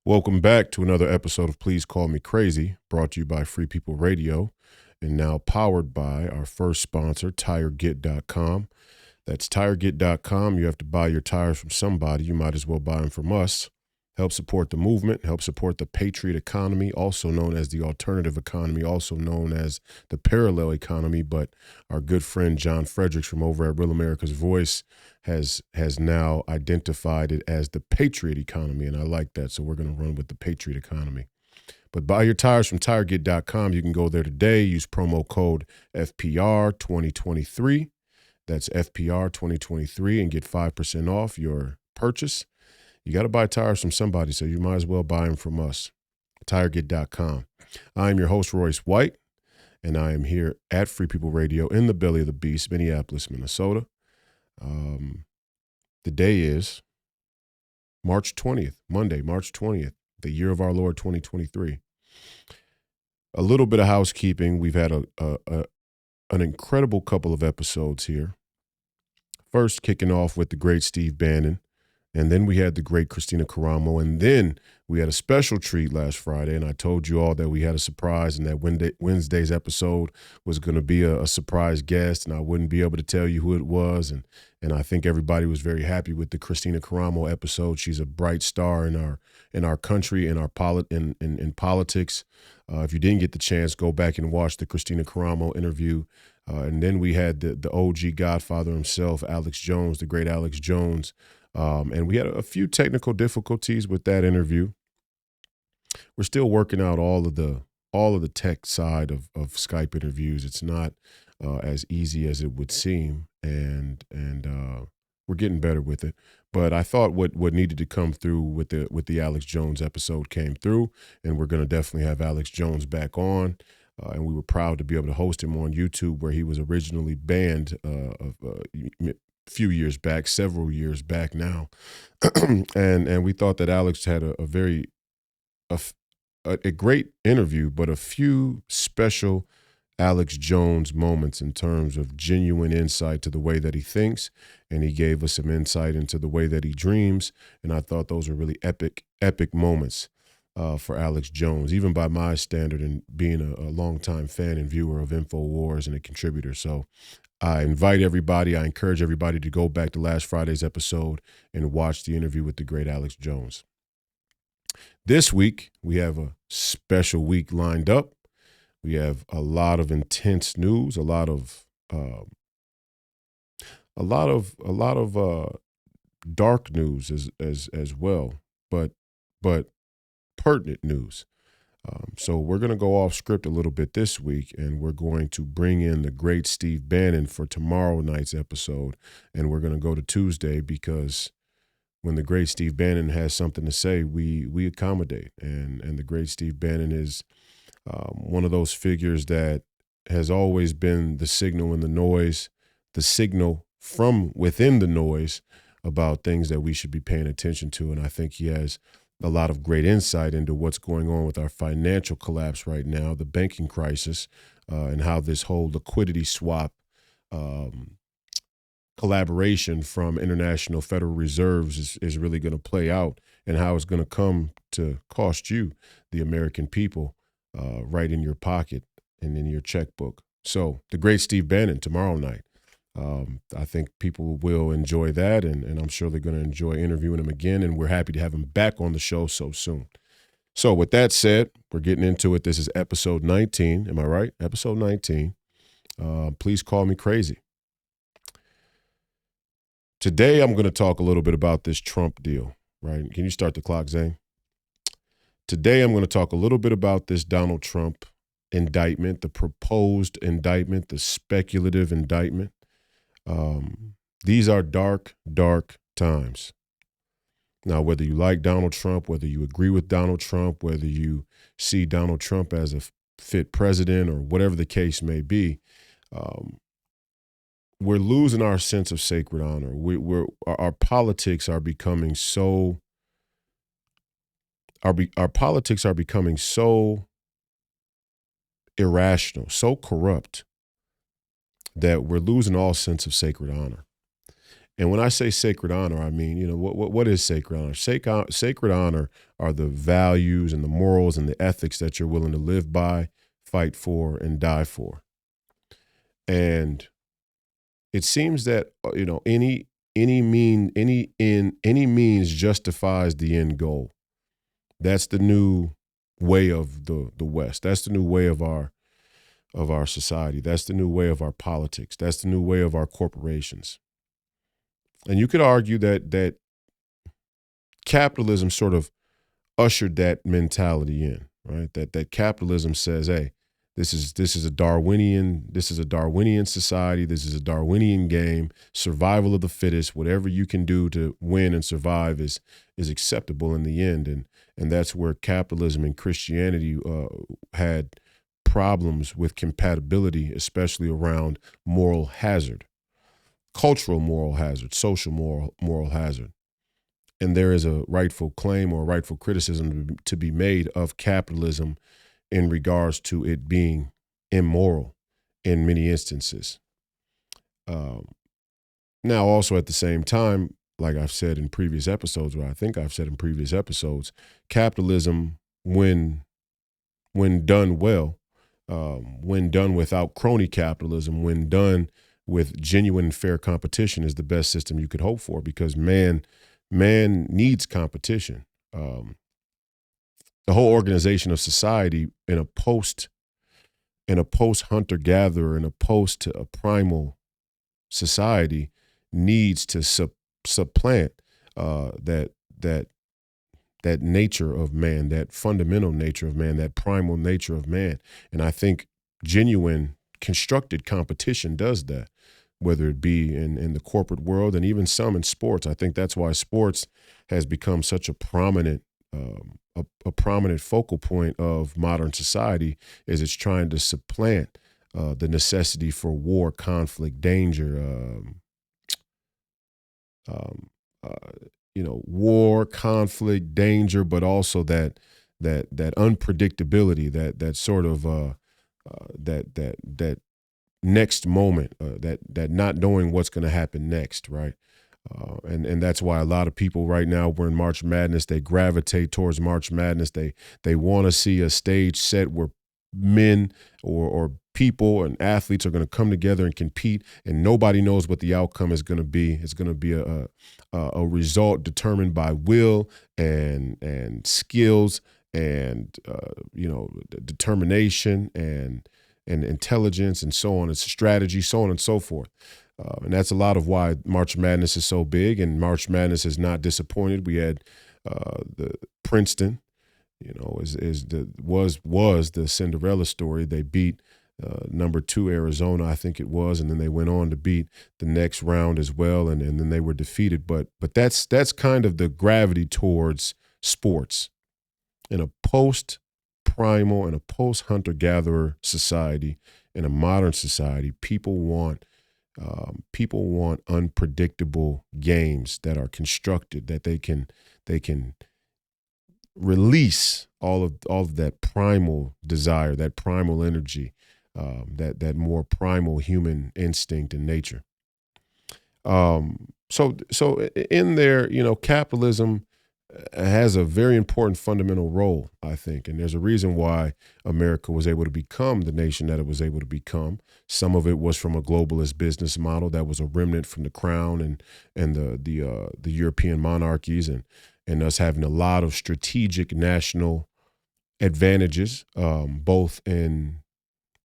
Welcome back to another episode of Please Call Me Crazy, brought to you by Free People Radio, and now powered by our first sponsor, TireGet.com. That's TireGet.com. You have to buy your tires from somebody. You might as well buy them from us. Help support the movement, help support the patriot economy, also known as the alternative economy, also known as the parallel economy. But our good friend John Fredericks from over at Real America's Voice has now identified it as the patriot economy, and I like that. So we're going to run with the patriot economy. But buy your tires from TireGet.com. You can go there today. Use promo code FPR2023. That's FPR2023 and get 5% off your purchase. You got to buy tires from somebody, so you might as well buy them from us. TireGet.com. I am your host, Royce White, and I am here at Free People Radio in the belly of the beast, Minneapolis, Minnesota. The day is March 20th, Monday, March 20th, the year of our Lord 2023. A little bit of housekeeping. We've had an incredible couple of episodes here. First, kicking off with the great Steve Bannon. And then we had the great Christina Caramo. And then we had a special treat last Friday. And I told you all that we had a surprise and that Wednesday's episode was going to be a surprise guest. And I wouldn't be able to tell you who it was. And I think everybody was very happy with the Christina Caramo episode. She's a bright star in our country, in politics. If you didn't get the chance, go back and watch the Christina Caramo interview. And then we had the OG Godfather himself, Alex Jones, the great Alex Jones. And we had a few technical difficulties with that interview. We're still working out all of the tech side of Skype interviews. It's not as easy as it would seem, and we're getting better with it. But I thought what needed to come through with the Alex Jones episode came through, and we're going to definitely have Alex Jones back on. And we were proud to be able to host him on YouTube, where he was originally banned few years back, several years back now. and we thought that Alex had a great interview, but a few special Alex Jones moments in terms of genuine insight to the way that he thinks. And he gave us some insight into the way that he dreams. And I thought those were really epic moments for Alex Jones, even by my standard and being a longtime fan and viewer of InfoWars and a contributor. So I encourage everybody to go back to last Friday's episode and watch the interview with the great Alex Jones. This week, we have a special week lined up. We have a lot of intense news, a lot of dark news as well, but pertinent news. So we're going to go off script a little bit this week, and we're going to bring in the great Steve Bannon for tomorrow night's episode. And we're going to go to Tuesday, because when the great Steve Bannon has something to say, we accommodate. And the great Steve Bannon is one of those figures that has always been the signal in the noise, the signal from within the noise about things that we should be paying attention to. And I think he has a lot of great insight into what's going on with our financial collapse right now, the banking crisis, and how this whole liquidity swap collaboration from international federal reserves is really going to play out, and how it's going to come to cost you, the American people, right in your pocket and in your checkbook. So the great Steve Bannon tomorrow night. I think people will enjoy that, and I'm sure they're going to enjoy interviewing him again, and we're happy to have him back on the show so soon. So with that said, we're getting into it. This is episode 19. Am I right? Episode 19. Please call me crazy. Today, I'm going to talk a little bit about this Trump deal, right? Can you start the clock, Zane? Today, I'm going to talk a little bit about this Donald Trump indictment, the proposed indictment, the speculative indictment. These are dark, dark times. Now, whether you like Donald Trump, whether you agree with Donald Trump, whether you see Donald Trump as a fit president, or whatever the case may be, we're losing our sense of sacred honor. Our politics are becoming so. Our politics are becoming so irrational, so corrupt, that we're losing all sense of sacred honor. And when I say sacred honor, I mean, what is sacred honor? Sacred honor are the values and the morals and the ethics that you're willing to live by, fight for, and die for. And it seems that any means justifies the end goal. That's the new way of the West. That's the new way of our society. That's the new way of our politics. That's the new way of our corporations. And you could argue that capitalism sort of ushered that mentality in, right? That capitalism says, hey, this is a Darwinian society. This is a Darwinian game. Survival of the fittest. Whatever you can do to win and survive is acceptable in the end. And that's where capitalism and Christianity had problems with compatibility, especially around moral hazard, cultural moral hazard, social moral hazard. And there is a rightful claim or a rightful criticism to be made of capitalism in regards to it being immoral in many instances. Now, also at the same time, like I've said in previous episodes, or I think I've said in previous episodes, capitalism, when done well, when done without crony capitalism, when done with genuine and fair competition, is the best system you could hope for, because man needs competition. The whole organization of society in a post hunter-gatherer, in a post primal society, needs to supplant that nature of man, that fundamental nature of man, that primal nature of man. And I think genuine constructed competition does that, whether it be in the corporate world and even some in sports. I think that's why sports has become such a prominent focal point of modern society, is it's trying to supplant the necessity for war, conflict, danger, war, conflict, danger, but also that unpredictability, that sort of that next moment, that not knowing what's going to happen next, right? And that's why a lot of people right now, we're in March Madness, they gravitate towards March Madness. They want to see a stage set where men or people and athletes are going to come together and compete, and nobody knows what the outcome is going to be. It's going to be a result determined by will and skills and determination and intelligence and so on. It's strategy, so on and so forth. And that's a lot of why March Madness is so big, and March Madness is not disappointed. We had the Princeton, was the Cinderella story. They beat number 2 Arizona, I think it was, and then they went on to beat the next round as well, and then they were defeated. But that's kind of the gravity towards sports in a post-primal and a post-hunter-gatherer society. In a modern society, people want unpredictable games that are constructed, that they can release all of that primal desire, that primal energy, that more primal human instinct and nature. So in there, capitalism has a very important fundamental role, I think. And there's a reason why America was able to become the nation that it was able to become. Some of it was from a globalist business model that was a remnant from the crown and the European monarchies, and us having a lot of strategic national advantages, both in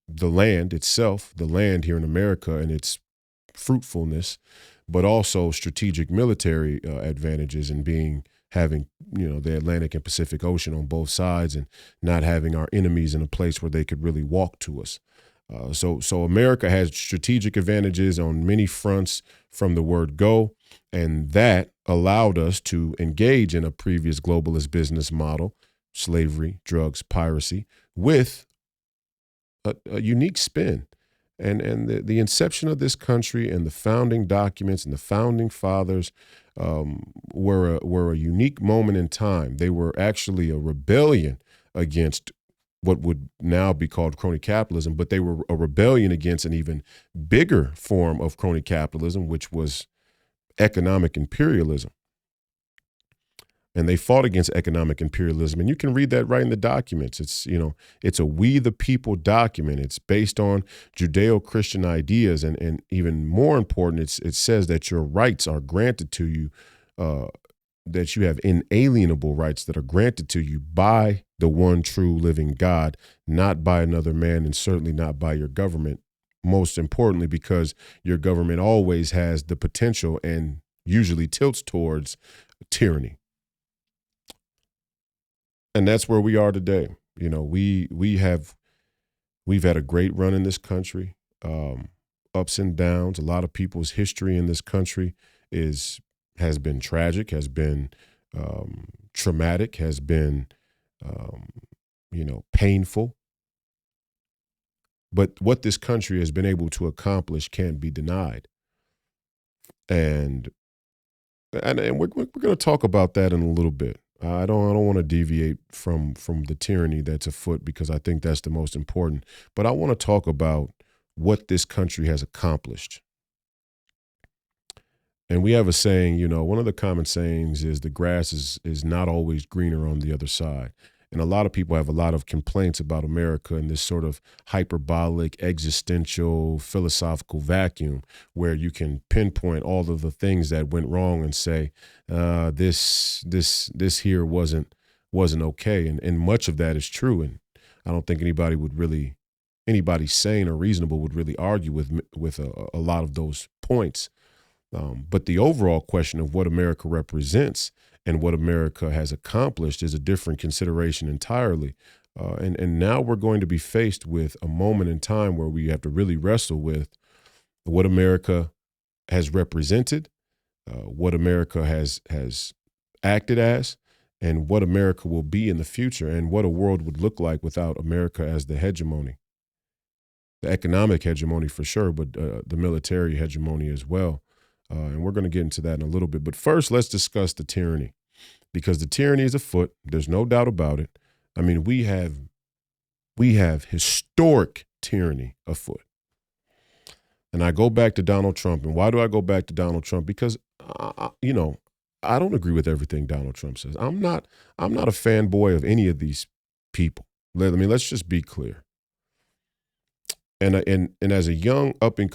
the land itself, the land here in America and its fruitfulness, but also strategic military advantages in having the Atlantic and Pacific Ocean on both sides, and not having our enemies in a place where they could really walk to us. So America has strategic advantages on many fronts from the word go, and that allowed us to engage in a previous globalist business model, slavery, drugs, piracy, with a unique spin. And the inception of this country and the founding documents and the founding fathers were a unique moment in time. They were actually a rebellion against what would now be called crony capitalism, but they were a rebellion against an even bigger form of crony capitalism, which was economic imperialism. And they fought against economic imperialism. And you can read that right in the documents. It's a We the People document. It's based on Judeo-Christian ideas. And even more important, it says that your rights are granted to you, that you have inalienable rights that are granted to you by the one true living God, not by another man, and certainly not by your government. Most importantly, because your government always has the potential and usually tilts towards tyranny. And that's where we are today. We've had a great run in this country, ups and downs. A lot of people's history in this country has been tragic, has been traumatic, has been painful. But what this country has been able to accomplish can't be denied. And we're going to talk about that in a little bit. I don't want to deviate from the tyranny that's afoot, because I think that's the most important. But I want to talk about what this country has accomplished. And we have a saying, one of the common sayings is the grass is not always greener on the other side. And a lot of people have a lot of complaints about America in this sort of hyperbolic, existential, philosophical vacuum where you can pinpoint all of the things that went wrong and say, this here wasn't okay. And much of that is true. And I don't think anybody sane or reasonable would really argue with a lot of those points. But the overall question of what America represents and what America has accomplished is a different consideration entirely. And now we're going to be faced with a moment in time where we have to really wrestle with what America has represented, what America has acted as, and what America will be in the future, and what a world would look like without America as the hegemony. The economic hegemony for sure, but the military hegemony as well. And we're going to get into that in a little bit. But first, let's discuss the tyranny, because the tyranny is afoot. There's no doubt about it. I mean, we have historic tyranny afoot. And I go back to Donald Trump. And why do I go back to Donald Trump? Because, I don't agree with everything Donald Trump says. I'm not a fanboy of any of these people. Let's just be clear. And as a young up and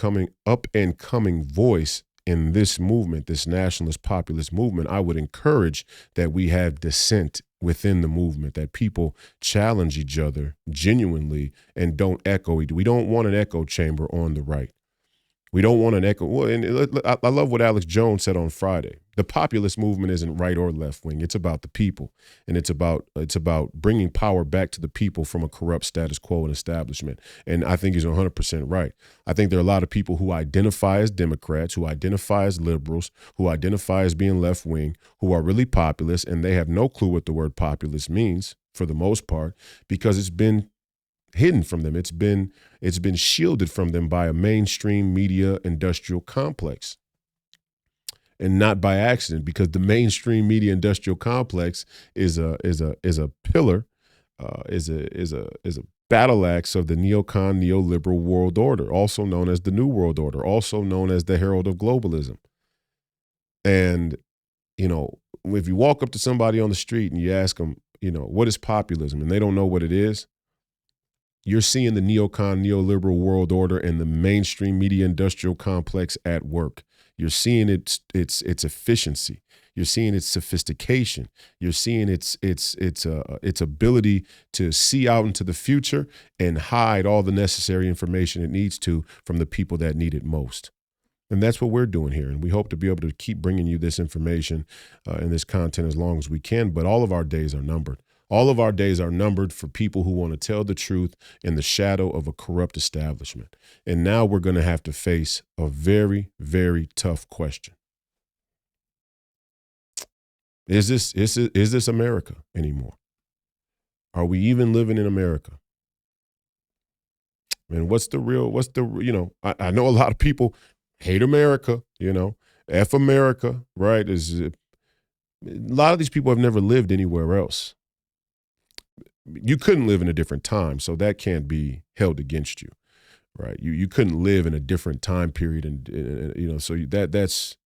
coming voice in this movement, this nationalist populist movement, I would encourage that we have dissent within the movement, that people challenge each other genuinely and don't echo. We don't want an echo chamber on the right. We don't want an echo. Well, and I love what Alex Jones said on Friday. The populist movement isn't right or left wing. It's about the people, and it's about bringing power back to the people from a corrupt status quo and establishment. And I think he's 100% right. I think there are a lot of people who identify as Democrats, who identify as liberals, who identify as being left wing, who are really populist, and they have no clue what the word populist means for the most part, because it's been hidden from them. It's been shielded from them by a mainstream media industrial complex. And not by accident, because the mainstream media industrial complex is a pillar, is a battle axe of the neocon neoliberal world order, also known as the New World Order, also known as the herald of globalism. And if you walk up to somebody on the street and you ask them, what is populism, and they don't know what it is, you're seeing the neocon neoliberal world order and the mainstream media industrial complex at work. You're seeing its efficiency. You're seeing its sophistication. You're seeing its ability to see out into the future and hide all the necessary information it needs to from the people that need it most. And that's what we're doing here. And we hope to be able to keep bringing you this information and this content as long as we can. But all of our days are numbered. All of our days are numbered for people who want to tell the truth in the shadow of a corrupt establishment. And now we're going to have to face a very, very tough question. Is this America anymore? Are we even living in America? And I know a lot of people hate America, F America, right? A lot of these people have never lived anywhere else. You couldn't live in a different time, so that can't be held against you, right? You couldn't live in a different time period, and so that's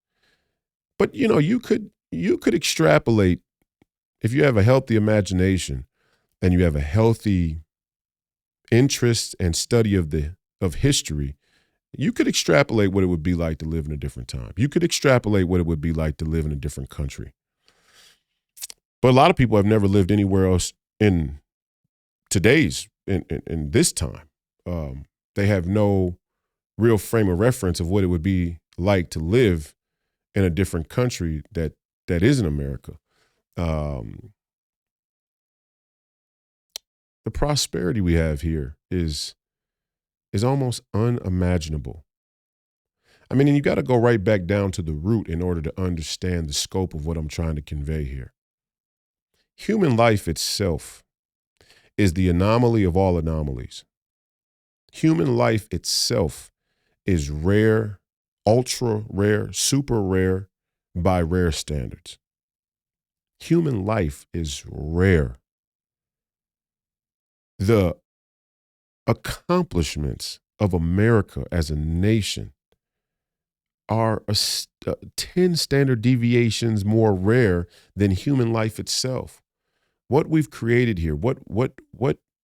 But you could extrapolate if you have a healthy imagination and you have a healthy interest and study of history. You could extrapolate what it would be like to live in a different time. You could extrapolate what it would be like to live in a different country. But a lot of people have never lived anywhere else in in this time. They have no real frame of reference of what it would be like to live in a different country that isn't America. Um, the prosperity we have here is almost unimaginable. I mean, and you got to go right back down to the root in order to understand the scope of what I'm trying to convey here. Human life itself is the anomaly of all anomalies. Human life itself is rare, ultra rare, super rare by rare standards. Human life is rare. The accomplishments of America as a nation are 10 standard deviations more rare than human life itself. What we've created here, what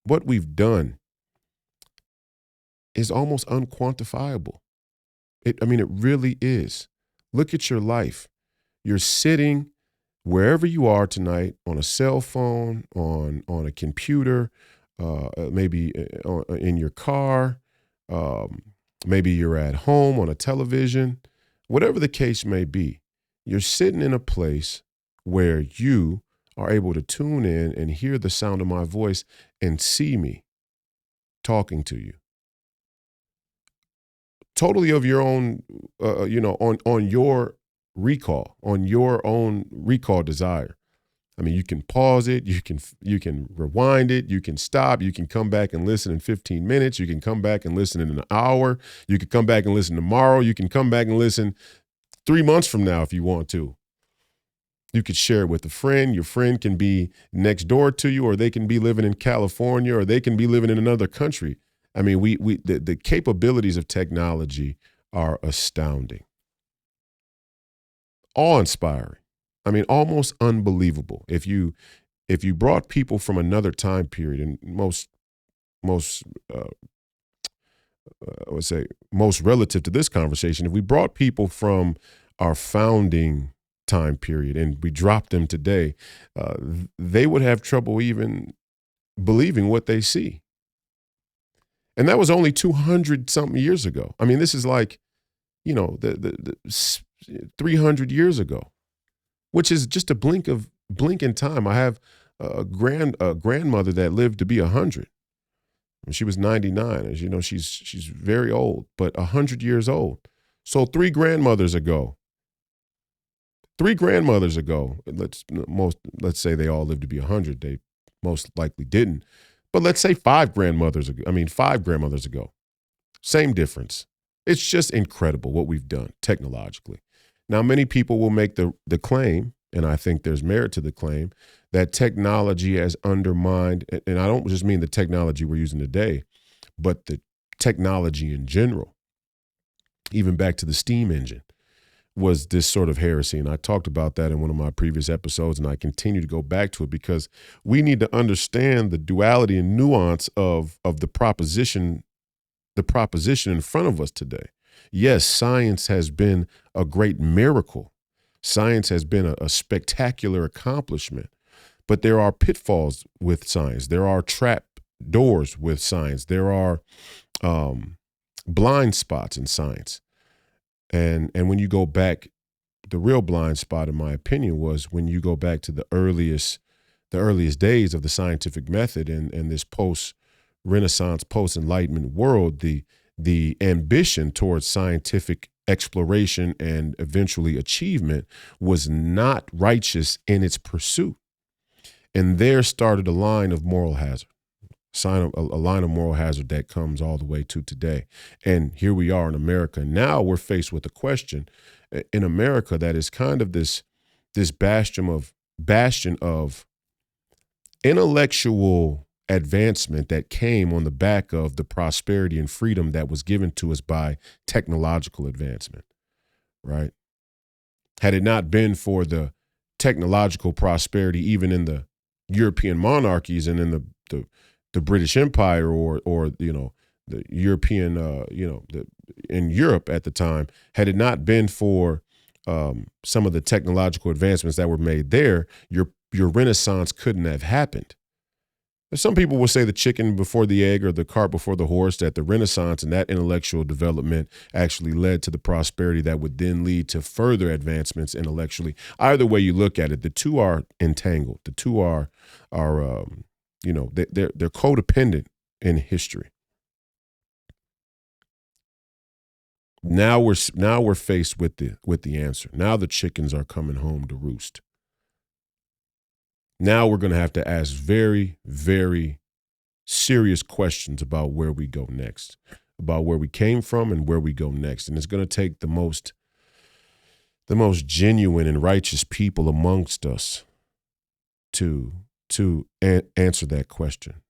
we've done is almost unquantifiable. It really is. Look at your life. You're sitting wherever you are tonight on a cell phone, on a computer, maybe in your car, maybe you're at home on a television, whatever the case may be. You're sitting in a place where you are able to tune in and hear the sound of my voice and see me talking to you. Totally of your own, on your recall, on your own recall desire. I mean, you can pause it, you can rewind it, you can stop, you can come back and listen in 15 minutes, you can come back and listen in an hour, you can come back and listen tomorrow, you can come back and listen 3 months from now if you want to. You could share it with a friend. Your friend can be next door to you, or they can be living in California, or they can be living in another country. I mean, the capabilities of technology are astounding, awe-inspiring. I mean, almost unbelievable. If you brought people from another time period, and most I would say most relative to this conversation, if we brought people from our founding time period and we dropped them today, they would have trouble even believing what they see. And that was only 200 something years ago. I mean, this is like, the 300 years ago, which is just a blink in time. I have a grandmother that lived to be 100. She was 99. As you know, she's very old, but 100 years old. So three grandmothers ago, let's say they all lived to be 100. They most likely didn't. But let's say five grandmothers ago. Same difference. It's just incredible what we've done technologically. Now, many people will make the claim, and I think there's merit to the claim, that technology has undermined, and I don't just mean the technology we're using today, but the technology in general, even back to the steam engine, was this sort of heresy. And I talked about that in one of my previous episodes, and I continue to go back to it because we need to understand the duality and nuance of the proposition in front of us today. Yes, science has been a great miracle. Science has been a spectacular accomplishment, but there are pitfalls with science. There are trap doors with science. There are blind spots in science. And when you go back, the real blind spot, in my opinion, was when you go back to the earliest days of the scientific method and this post-Renaissance, post-Enlightenment world, the ambition towards scientific exploration and eventually achievement was not righteous in its pursuit. And there started a line of moral hazard. A line of moral hazard that comes all the way to today. And here we are in America. Now we're faced with a question in America that is kind of this bastion of intellectual advancement that came on the back of the prosperity and freedom that was given to us by technological advancement, right? Had it not been for the technological prosperity, even in the European monarchies and in the British Empire or the European in Europe at the time, had it not been for some of the technological advancements that were made there, your Renaissance couldn't have happened. Some people will say the chicken before the egg or the cart before the horse, that the Renaissance and that intellectual development actually led to the prosperity that would then lead to further advancements intellectually. Either way you look at it, the two are entangled. The two are they're codependent in history. Now we're faced with the answer. Now the chickens are coming home to roost. Now we're going to have to ask very, very serious questions about where we go next, about where we came from and where we go next. And it's going to take the most genuine and righteous people amongst us to answer that question.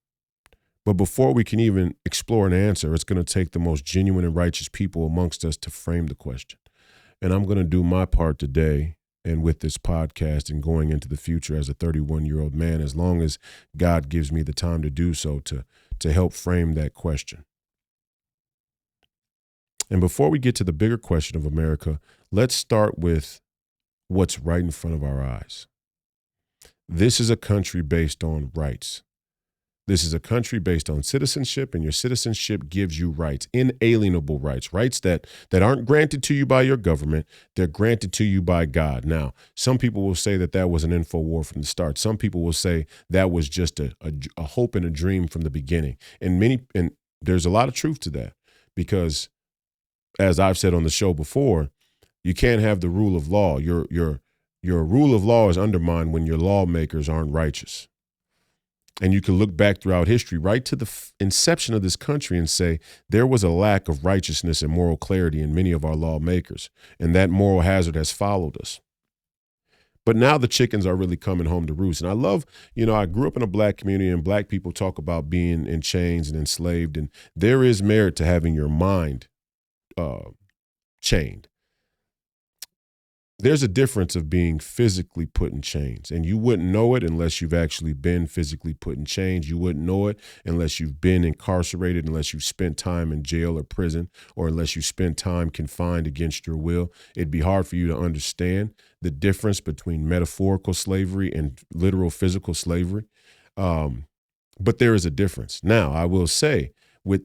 But before we can even explore an answer, it's going to take the most genuine and righteous people amongst us to frame the question. And I'm going to do my part today, and with this podcast and going into the future as a 31-year-old man, as long as God gives me the time to do so, to help frame that question. And before we get to the bigger question of America, let's start with what's right in front of our eyes. This is a country based on rights. This is a country based on citizenship, and your citizenship gives you rights, inalienable rights, rights that aren't granted to you by your government. They're granted to you by God. Now, some people will say that was an info war from the start. Some people will say that was just a hope and a dream from the beginning. And there's a lot of truth to that, because as I've said on the show before, you can't have the rule of law. Your rule of law is undermined when your lawmakers aren't righteous. And you can look back throughout history, right to the inception of this country, and say there was a lack of righteousness and moral clarity in many of our lawmakers, and that moral hazard has followed us. But now the chickens are really coming home to roost. And I love, I grew up in a black community, and black people talk about being in chains and enslaved, and there is merit to having your mind chained. There's a difference of being physically put in chains, and you wouldn't know it unless you've actually been physically put in chains. You wouldn't know it unless you've been incarcerated, unless you've spent time in jail or prison, or unless you spent time confined against your will. It'd be hard for you to understand the difference between metaphorical slavery and literal physical slavery. But there is a difference. Now, I will say, with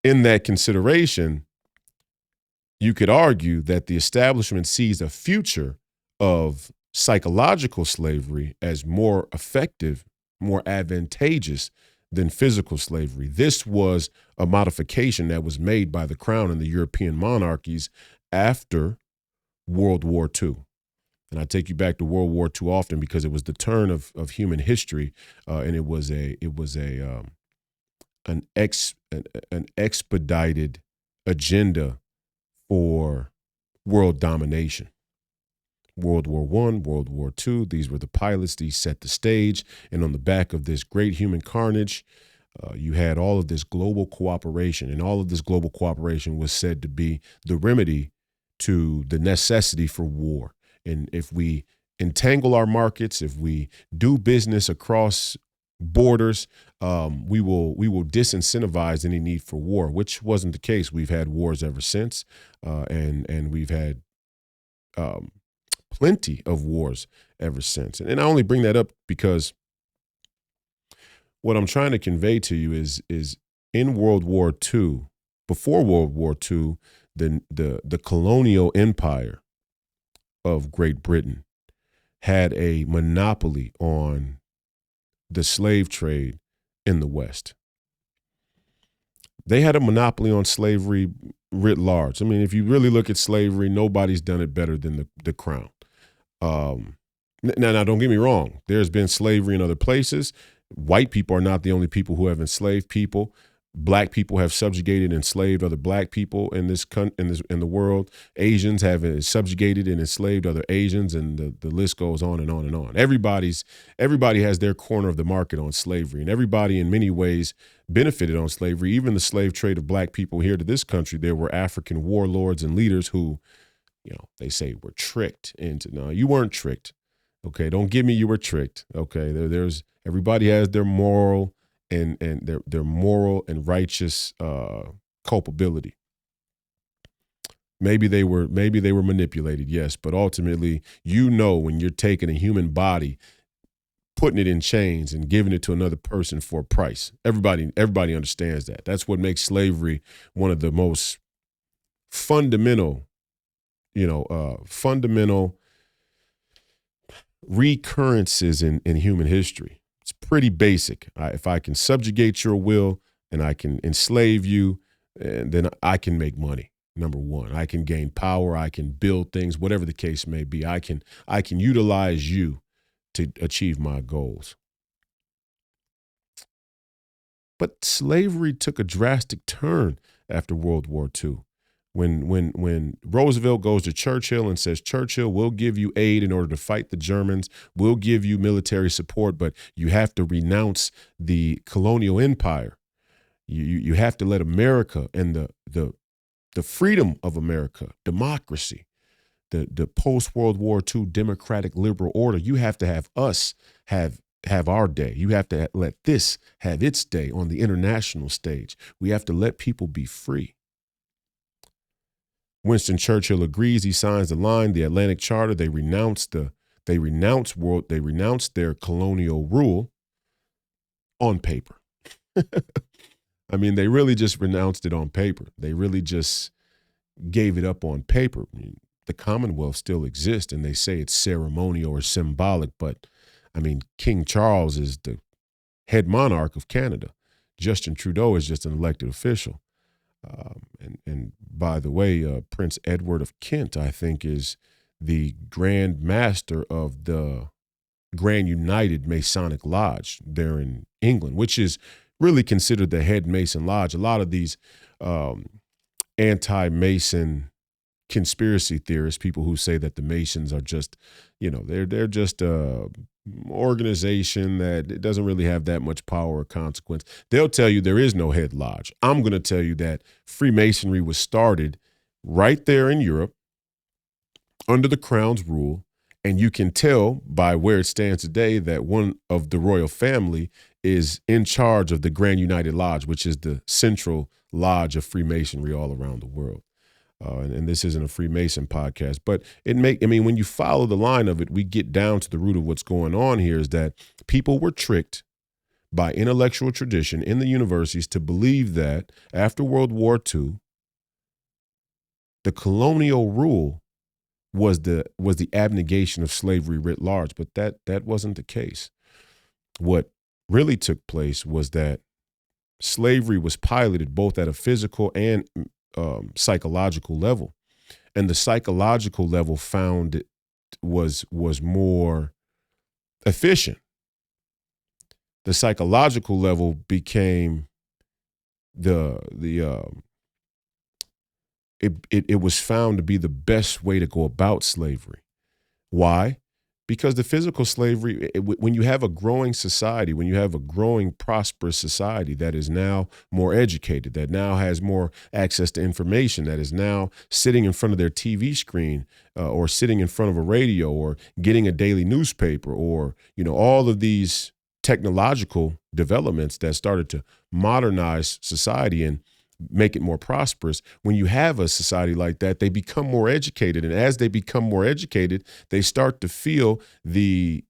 in that consideration, you could argue that the establishment sees a future of psychological slavery as more effective, more advantageous than physical slavery. This was a modification that was made by the Crown and the European monarchies after World War II. And I take you back to World War II often because it was the turn of human history, and it was an expedited agenda for world domination. World War I, World War II, these were the pilots. These set the stage. And on the back of this great human carnage, you had all of this global cooperation. And all of this global cooperation was said to be the remedy to the necessity for war. And if we entangle our markets, if we do business across borders, we will disincentivize any need for war, which wasn't the case. We've had wars ever since, and we've had plenty of wars ever since. And I only bring that up because what I'm trying to convey to you is in World War II, before World War II, the colonial empire of Great Britain had a monopoly on the slave trade in the West. They had a monopoly on slavery writ large. I mean, if you really look at slavery, nobody's done it better than the Crown. Now, don't get me wrong. There's been slavery in other places. White people are not the only people who have enslaved people. Black people have subjugated and enslaved other black people in the world. Asians have subjugated and enslaved other Asians, and the list goes on and on and on. Everybody has their corner of the market on slavery, and everybody in many ways benefited on slavery. Even the slave trade of black people here to this country, there were African warlords and leaders who they say we're tricked into. No, you weren't tricked. Okay, don't give me you were tricked. Okay, there's everybody has their moral and their moral and righteous culpability. Maybe they were manipulated, yes, but ultimately, when you're taking a human body, putting it in chains and giving it to another person for a price. Everybody understands that. That's what makes slavery one of the most fundamental, fundamental recurrences in human history. It's pretty basic. If I can subjugate your will and I can enslave you, and then I can make money. Number one, I can gain power. I can build things, whatever the case may be. I can utilize you to achieve my goals. But slavery took a drastic turn after World War II. When Roosevelt goes to Churchill and says, Churchill, we'll give you aid in order to fight the Germans, we'll give you military support, but you have to renounce the colonial empire. You have to let America and the freedom of America, democracy, the post-World War II democratic liberal order, you have to have us have our day. You have to let this have its day on the international stage. We have to let people be free. Winston Churchill agrees. He signs the line, the Atlantic Charter. They renounce their colonial rule on paper. I mean, they really just renounced it on paper. They really just gave it up on paper. I mean, the Commonwealth still exists, and they say it's ceremonial or symbolic, but I mean, King Charles is the head monarch of Canada. Justin Trudeau is just an elected official. And by the way, Prince Edward of Kent, I think, is the Grand Master of the Grand United Masonic Lodge there in England, which is really considered the head Mason Lodge. A lot of these anti-Mason conspiracy theorists, people who say that the Masons are just, they're just organization that it doesn't really have that much power or consequence. They'll tell you there is no head lodge. I'm going to tell you that Freemasonry was started right there in Europe under the Crown's rule. And you can tell by where it stands today that one of the royal family is in charge of the Grand United Lodge, which is the central lodge of Freemasonry all around the world. And this isn't a Freemason podcast, but when you follow the line of it, we get down to the root of what's going on here is that people were tricked by intellectual tradition in the universities to believe that after World War II, the colonial rule was the abnegation of slavery writ large, but that wasn't the case. What really took place was that slavery was piloted both at a physical and psychological level, and the psychological level found it was more efficient. The psychological level became it was found to be the best way to go about slavery. Why? Because the physical slavery, when you have a growing society, when you have a growing, prosperous society that is now more educated, that now has more access to information, that is now sitting in front of their TV screen or sitting in front of a radio or getting a daily newspaper or, all of these technological developments that started to modernize society and make it more prosperous. When you have a society like that, they become more educated. And as they become more educated, they start to feel the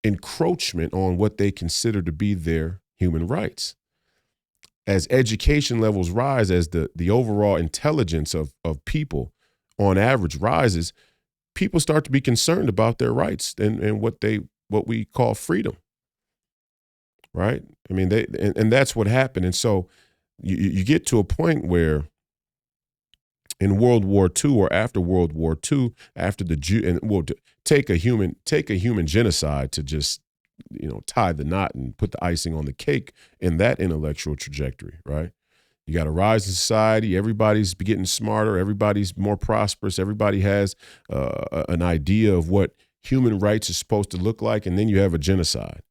encroachment on what they consider to be their human rights. As education levels rise, as the overall intelligence of people on average rises, people start to be concerned about their rights and what we call freedom. Right? I mean, and that's what happened. And so you get to a point where in World War II or after World War II, after take a human genocide to just, tie the knot and put the icing on the cake in that intellectual trajectory, right? You got a rise in society. Everybody's getting smarter. Everybody's more prosperous. Everybody has an idea of what human rights is supposed to look like. And then you have a genocide.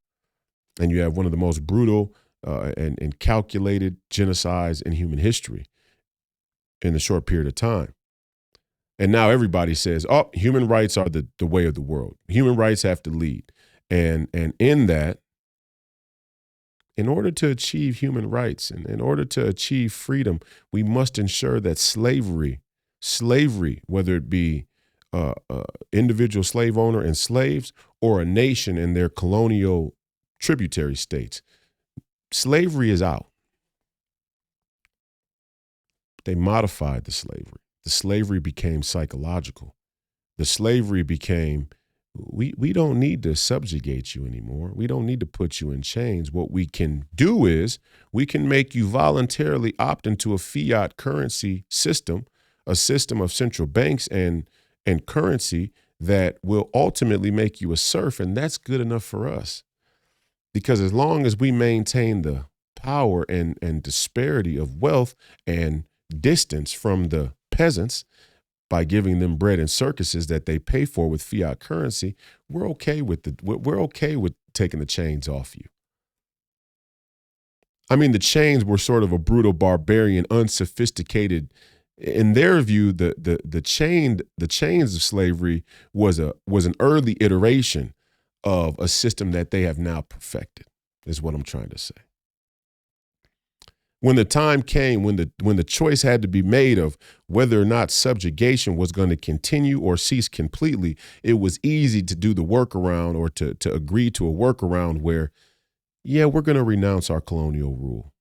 And you have one of the most brutal and calculated genocides in human history in a short period of time. And now everybody says, oh, human rights are the way of the world. Human rights have to lead. And in that, in order to achieve human rights and in order to achieve freedom, we must ensure that slavery, whether it be individual slave owner and slaves or a nation and their colonial tributary states, slavery is out. They modified the slavery. The slavery became psychological. The slavery became, we don't need to subjugate you anymore. We don't need to put you in chains. What we can do is we can make you voluntarily opt into a fiat currency system, a system of central banks and currency that will ultimately make you a serf. And that's good enough for us. Because as long as we maintain the power and disparity of wealth and distance from the peasants by giving them bread and circuses that they pay for with fiat currency, we're okay with taking the chains off you. I mean, the chains were sort of a brutal, barbarian, unsophisticated. In their view, the chains of slavery was an early iteration of a system that they have now perfected, is what I'm trying to say. When the time came, when the choice had to be made of whether or not subjugation was going to continue or cease completely, it was easy to do the workaround or to agree to a workaround where, yeah, we're going to renounce our colonial rule.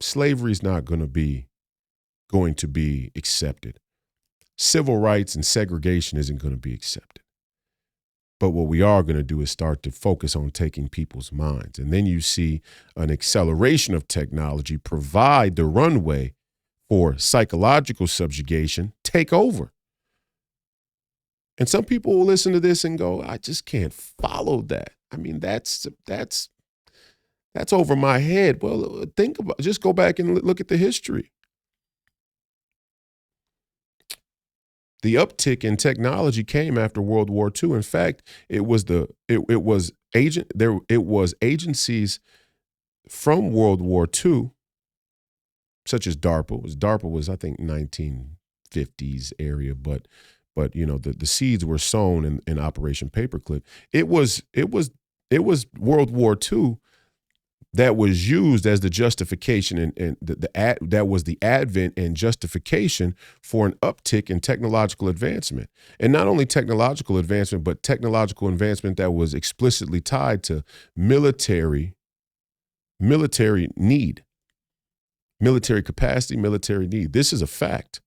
Slavery is not going to be accepted. Civil rights and segregation isn't going to be accepted. But what we are going to do is start to focus on taking people's minds. And then you see an acceleration of technology provide the runway for psychological subjugation take over. And some people will listen to this and go, I just can't follow that. I mean, that's over my head. Well, just go back and look at the history. The uptick in technology came after World War II. In fact, it was agencies from World War II, such as DARPA. DARPA was, I think, 1950s area, but you know, the seeds were sown in Operation Paperclip. It was World War II that was used as the justification and that was the advent and justification for an uptick in technological advancement. And not only technological advancement, but technological advancement that was explicitly tied to military need, military capacity, military need. This is a fact.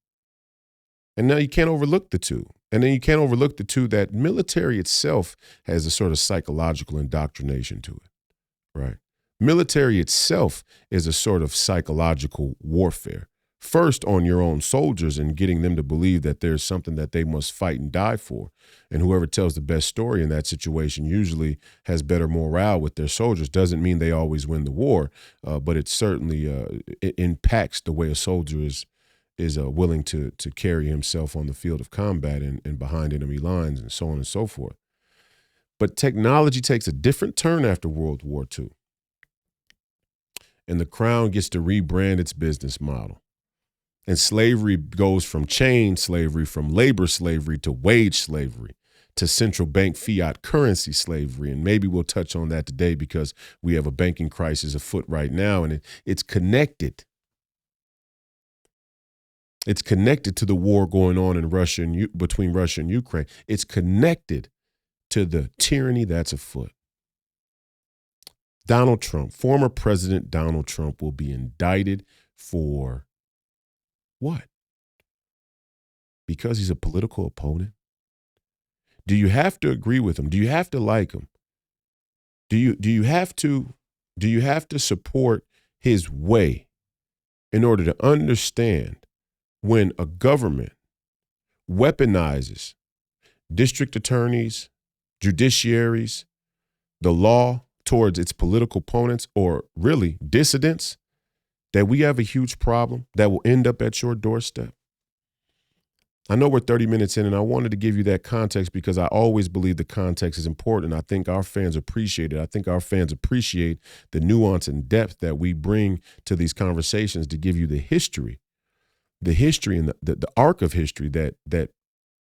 And now you can't overlook the two. And then you can't overlook the two that military itself has a sort of psychological indoctrination to it, right? Military itself is a sort of psychological warfare. First on your own soldiers and getting them to believe that there's something that they must fight and die for. And whoever tells the best story in that situation usually has better morale with their soldiers. Doesn't mean they always win the war, but it certainly it impacts the way a soldier is willing to carry himself on the field of combat and behind enemy lines and so on and so forth. But technology takes a different turn after World War II. And the Crown gets to rebrand its business model. And slavery goes from chain slavery, from labor slavery to wage slavery, to central bank fiat currency slavery. And maybe we'll touch on that today because we have a banking crisis afoot right now, and it's connected. It's connected to the war going on in between Russia and Ukraine. It's connected to the tyranny that's afoot. Donald Trump, former President Donald Trump, will be indicted for what? Because he's a political opponent? Do you have to agree with him? Do you have to like him? Do you have to support his way in order to understand when a government weaponizes district attorneys, judiciaries, the law towards its political opponents, or really dissidents, that we have a huge problem that will end up at your doorstep? I know we're 30 minutes in, and I wanted to give you that context because I always believe the context is important. I think our fans appreciate it. I think our fans appreciate the nuance and depth that we bring to these conversations to give you the history and the arc of history that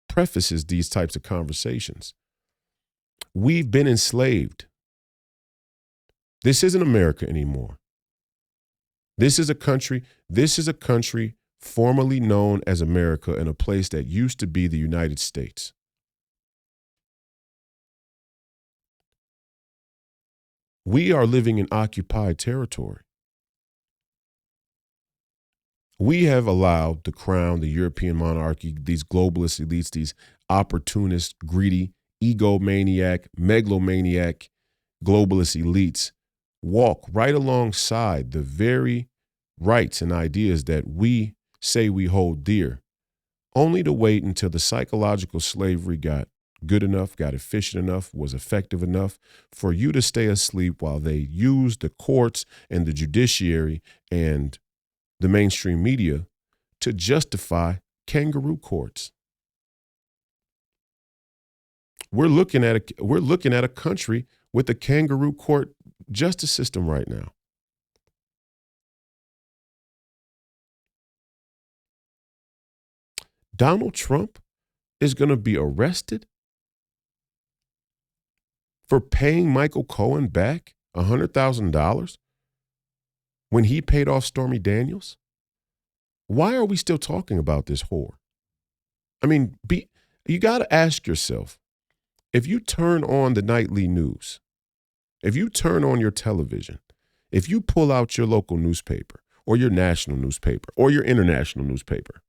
prefaces these types of conversations. We've been enslaved. This isn't America anymore. This is a country formerly known as America in a place that used to be the United States. We are living in occupied territory. We have allowed the crown, the European monarchy, these globalist elites, these opportunist, greedy, egomaniac, megalomaniac, globalist elites walk right alongside the very rights and ideas that we say we hold dear, only to wait until the psychological slavery got good enough, got efficient enough, was effective enough for you to stay asleep while they use the courts and the judiciary and the mainstream media to justify kangaroo courts. We're looking at a country with a kangaroo court justice system right now. Donald Trump is going to be arrested for paying Michael Cohen back $100,000 when he paid off Stormy Daniels? Why are we still talking about this whore? I mean, you got to ask yourself, if you turn on the nightly news, if you turn on your television, if you pull out your local newspaper or your national newspaper or your international newspaper,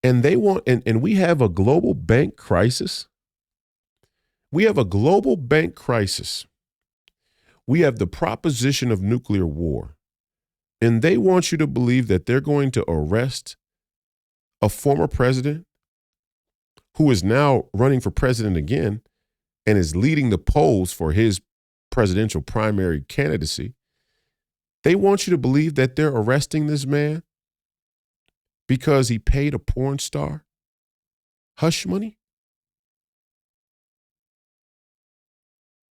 and they want, and we have a global bank crisis. We have a global bank crisis. We have the proposition of nuclear war. And they want you to believe that they're going to arrest a former president who is now running for president again and is leading the polls for his presidential primary candidacy. They want you to believe that they're arresting this man because he paid a porn star hush money?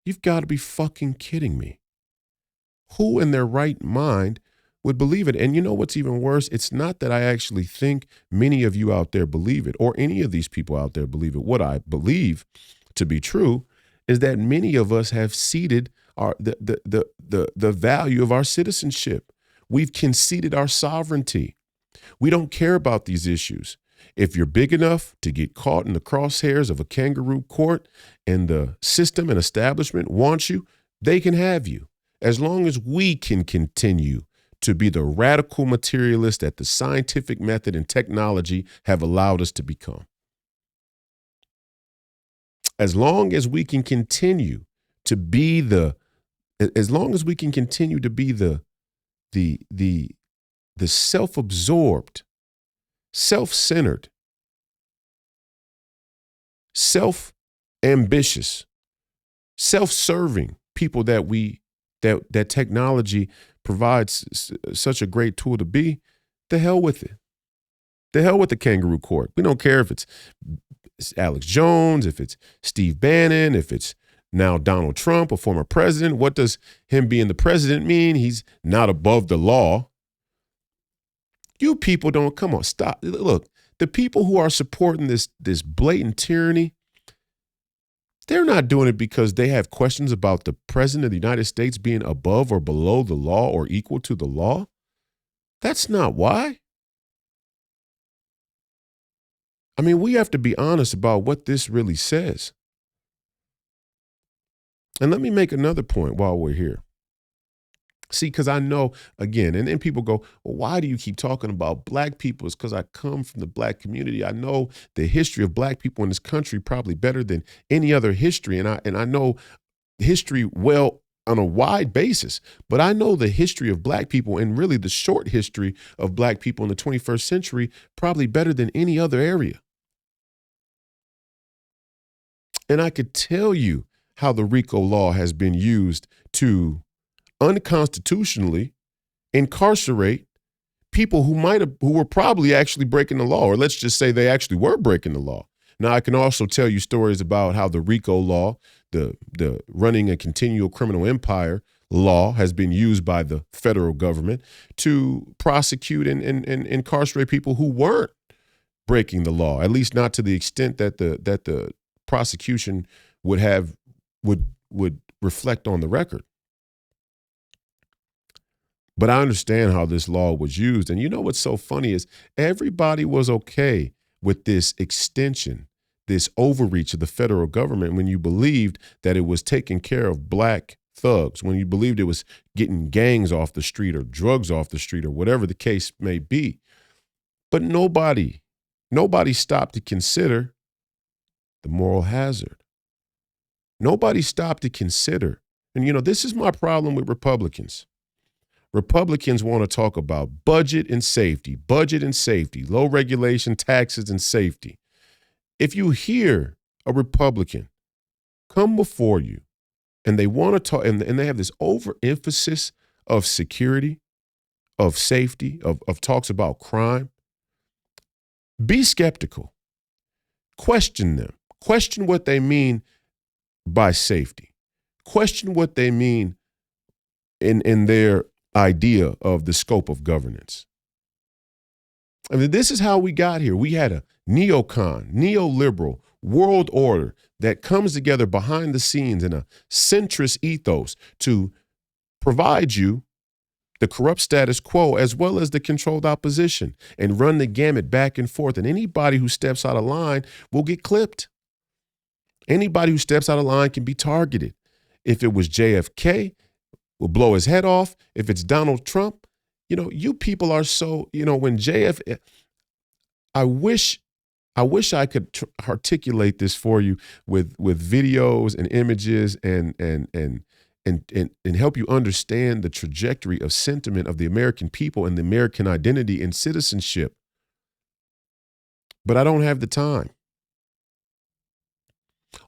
You've got to be fucking kidding me. Who in their right mind would believe it? And you know what's even worse? It's not that I actually think many of you out there believe it or any of these people out there believe it. What I believe to be true is that many of us have ceded the value of our citizenship. We've conceded our sovereignty. We don't care about these issues. If you're big enough to get caught in the crosshairs of a kangaroo court and the system and establishment wants you, they can have you. As long as we can continue to be the radical materialist that the scientific method and technology have allowed us to become. As long as we can continue to be the self-absorbed, self-centered, self-ambitious, self-serving people that technology provides such a great tool to be, the hell with it. The hell with the kangaroo court. We don't care if it's Alex Jones, if it's Steve Bannon, if it's now Donald Trump, a former president. What does him being the president mean? He's not above the law. You people don't, come on, stop. Look, the people who are supporting this blatant tyranny, they're not doing it because they have questions about the president of the United States being above or below the law or equal to the law. That's not why. I mean, we have to be honest about what this really says. And let me make another point while we're here. See, because I know, again, and then people go, well, why do you keep talking about black people? It's because I come from the black community. I know the history of black people in this country probably better than any other history. And I know history well on a wide basis, but I know the history of black people and really the short history of black people in the 21st century probably better than any other area. And I could tell you how the RICO law has been used to unconstitutionally incarcerate people who were probably actually breaking the law, or let's just say they actually were breaking the law. Now, I can also tell you stories about how the RICO law, the running a continual criminal empire law, has been used by the federal government to prosecute and incarcerate people who weren't breaking the law, at least not to the extent that the prosecution would reflect on the record. But I understand how this law was used. And you know what's so funny is everybody was okay with this extension, this overreach of the federal government when you believed that it was taking care of black thugs, when you believed it was getting gangs off the street or drugs off the street or whatever the case may be. But nobody stopped to consider the moral hazard. Nobody stopped to consider. And, you know, this is my problem with Republicans. Republicans want to talk about budget and safety, low regulation, taxes, and safety. If you hear a Republican come before you and they want to talk, and they have this overemphasis of security, of safety, of talks about crime, be skeptical. Question them. Question what they mean by safety. Question what they mean in their idea of the scope of governance. I mean, this is how we got here. We had a neoliberal world order that comes together behind the scenes in a centrist ethos to provide you the corrupt status quo as well as the controlled opposition and run the gamut back and forth. And anybody who steps out of line will get clipped. Anybody who steps out of line can be targeted. If it was JFK, we'll blow his head off. If it's Donald Trump, you know, you people are so, you know, when I wish I could articulate this for you with videos and images and help you understand the trajectory of sentiment of the American people and the American identity and citizenship. But I don't have the time.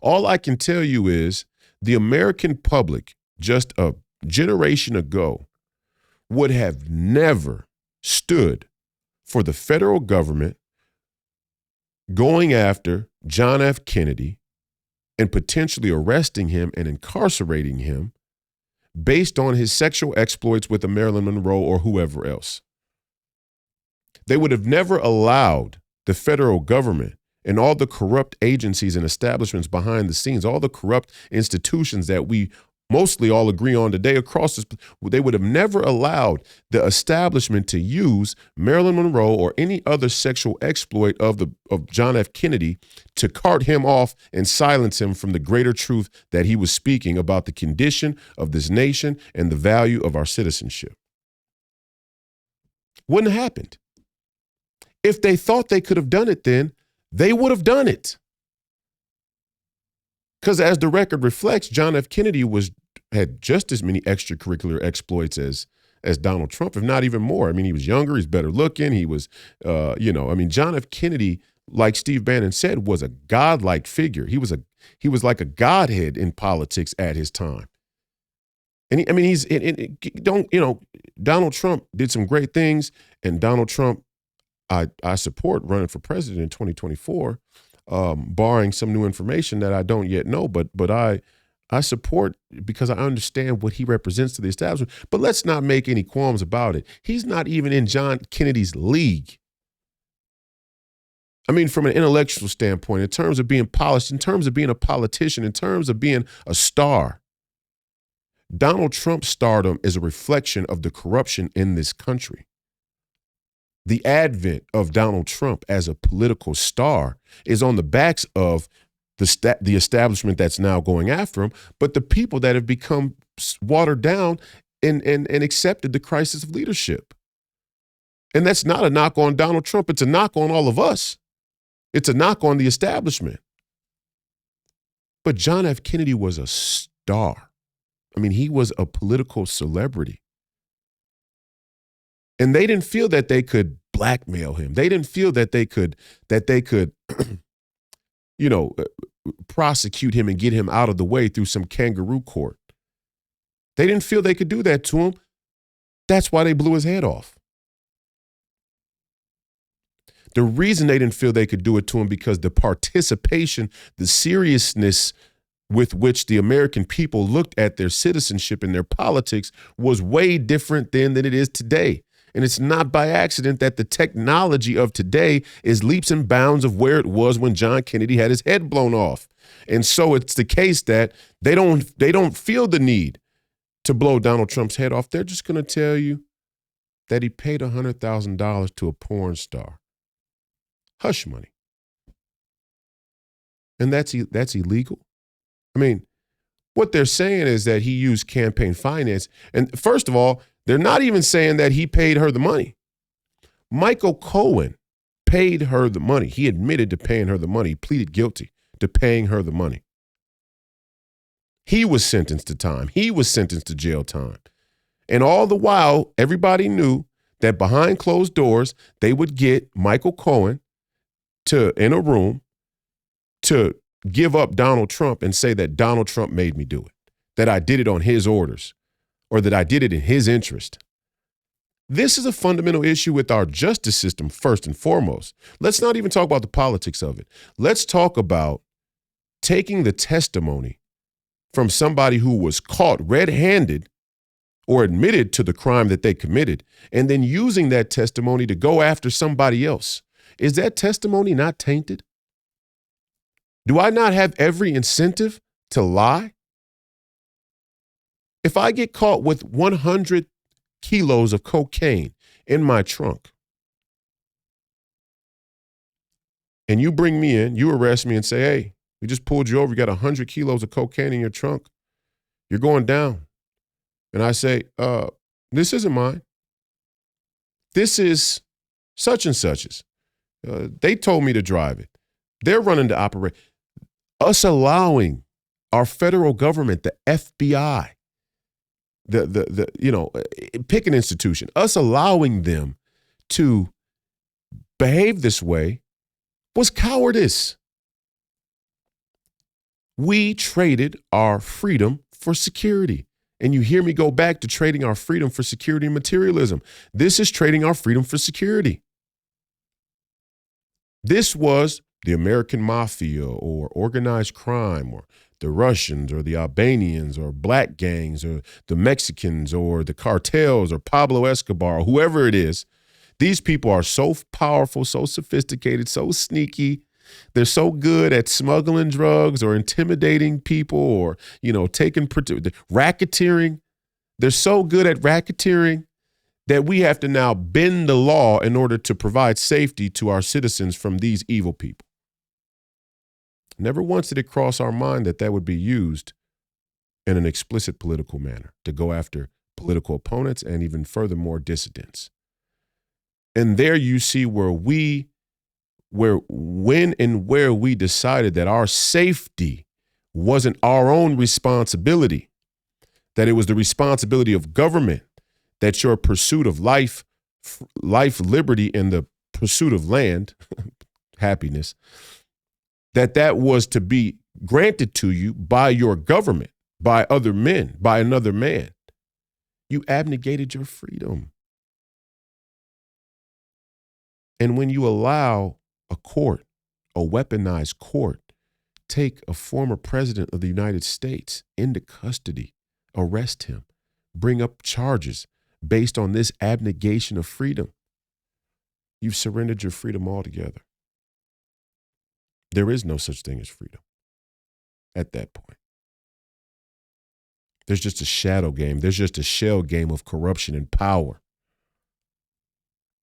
All I can tell you is the American public just a generation ago would have never stood for the federal government going after John F. Kennedy and potentially arresting him and incarcerating him based on his sexual exploits with a Marilyn Monroe or whoever else. They would have never allowed the federal government and all the corrupt agencies and establishments behind the scenes, all the corrupt institutions that we mostly all agree on today across this, they would have never allowed the establishment to use Marilyn Monroe or any other sexual exploit of John F. Kennedy to cart him off and silence him from the greater truth that he was speaking about the condition of this nation and the value of our citizenship. Wouldn't have happened. If they thought they could have done it then, they would have done it. Because as the record reflects, John F. Kennedy had just as many extracurricular exploits as Donald Trump, if not even more. I mean, he was younger, he's better looking. He was, John F. Kennedy, like Steve Bannon said, was a godlike figure. He was like a godhead in politics at his time. And Donald Trump did some great things, and Donald Trump, I support running for president in 2024. Barring some new information that I don't yet know, but I support because I understand what he represents to the establishment. But let's not make any qualms about it. He's not even in John Kennedy's league. I mean, from an intellectual standpoint, in terms of being polished, in terms of being a politician, in terms of being a star, Donald Trump's stardom is a reflection of the corruption in this country. The advent of Donald Trump as a political star is on the backs of the establishment that's now going after him, but the people that have become watered down and accepted the crisis of leadership. And that's not a knock on Donald Trump. It's a knock on all of us. It's a knock on the establishment. But John F. Kennedy was a star. I mean, he was a political celebrity. And they didn't feel that they could blackmail him. They didn't feel that they could, prosecute him and get him out of the way through some kangaroo court. They didn't feel they could do that to him. That's why they blew his head off. The reason they didn't feel they could do it to him because the participation, the seriousness with which the American people looked at their citizenship and their politics was way different then than it is today. And it's not by accident that the technology of today is leaps and bounds of where it was when John Kennedy had his head blown off. And so it's the case that they don't feel the need to blow Donald Trump's head off. They're just going to tell you that he paid $100,000 to a porn star. Hush money. And that's illegal. I mean, what they're saying is that he used campaign finance. And first of all, they're not even saying that he paid her the money. Michael Cohen paid her the money. He admitted to paying her the money. He pleaded guilty to paying her the money. He was sentenced to time. He was sentenced to jail time. And all the while, everybody knew that behind closed doors, they would get Michael Cohen in a room to give up Donald Trump and say that Donald Trump made me do it, that I did it on his orders, or that I did it in his interest. This is a fundamental issue with our justice system, first and foremost. Let's not even talk about the politics of it. Let's talk about taking the testimony from somebody who was caught red-handed or admitted to the crime that they committed, and then using that testimony to go after somebody else. Is that testimony not tainted? Do I not have every incentive to lie? If I get caught with 100 kilos of cocaine in my trunk, and you bring me in, you arrest me and say, hey, we just pulled you over, you got 100 kilos of cocaine in your trunk, you're going down. And I say, this isn't mine. This is such and such's. They told me to drive it. They're running to operate. Us allowing our federal government, the FBI, pick an institution, us allowing them to behave this way was cowardice. We traded our freedom for security. And you hear me go back to trading our freedom for security and materialism. This is trading our freedom for security. This was the American mafia or organized crime or the Russians or the Albanians or black gangs or the Mexicans or the cartels or Pablo Escobar or whoever it is. These people are so powerful, so sophisticated, so sneaky. They're so good at smuggling drugs or intimidating people or, taking racketeering. They're so good at racketeering that we have to now bend the law in order to provide safety to our citizens from these evil people. Never once did it cross our mind that that would be used in an explicit political manner to go after political opponents and even furthermore dissidents. And there you see when and where we decided that our safety wasn't our own responsibility, that it was the responsibility of government, that your pursuit of life, liberty, and the pursuit of land, happiness, that was to be granted to you by your government, by other men, by another man. You abnegated your freedom. And when you allow a court, a weaponized court, take a former president of the United States into custody, arrest him, bring up charges based on this abnegation of freedom, you've surrendered your freedom altogether. There is no such thing as freedom at that point. There's just a shadow game. There's just a shell game of corruption and power.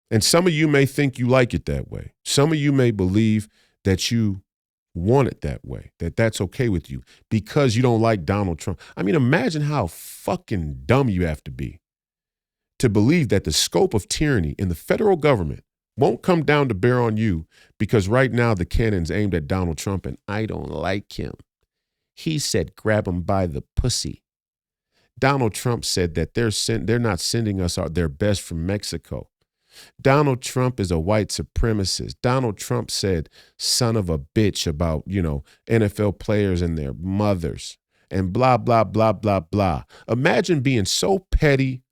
And some of you may think you like it that way. Some of you may believe that you want it that way, that that's okay with you because you don't like Donald Trump. I mean, imagine how fucking dumb you have to be to believe that the scope of tyranny in the federal government won't come down to bear on you because right now the cannon's aimed at Donald Trump and I don't like him. He said, grab him by the pussy. Donald Trump said that they're not sending us their best from Mexico. Donald Trump is a white supremacist. Donald Trump said, son of a bitch about, NFL players and their mothers and blah, blah, blah, blah, blah. Imagine being so petty,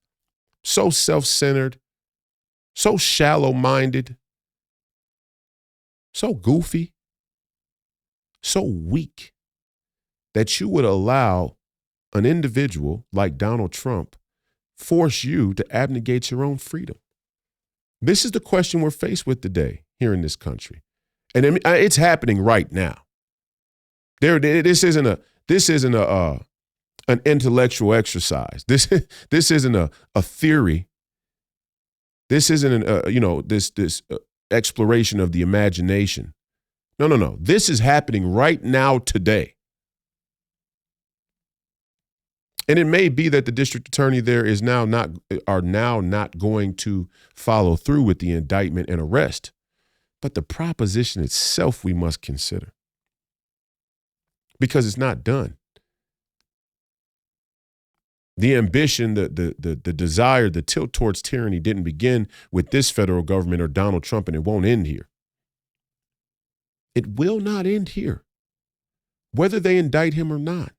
so self-centered, so shallow-minded so goofy, so weak that you would allow an individual like Donald Trump force you to abnegate your own freedom? This is the question we're faced with today here in this country. And it's happening right now. This isn't an intellectual exercise. This isn't a theory. This isn't this exploration of the imagination. No. This is happening right now today. And it may be that the district attorney there is now not going to follow through with the indictment and arrest. But the proposition itself we must consider, because it's not done. The ambition, the desire, the tilt towards tyranny didn't begin with this federal government or Donald Trump, and it won't end here. It will not end here, whether they indict him or not.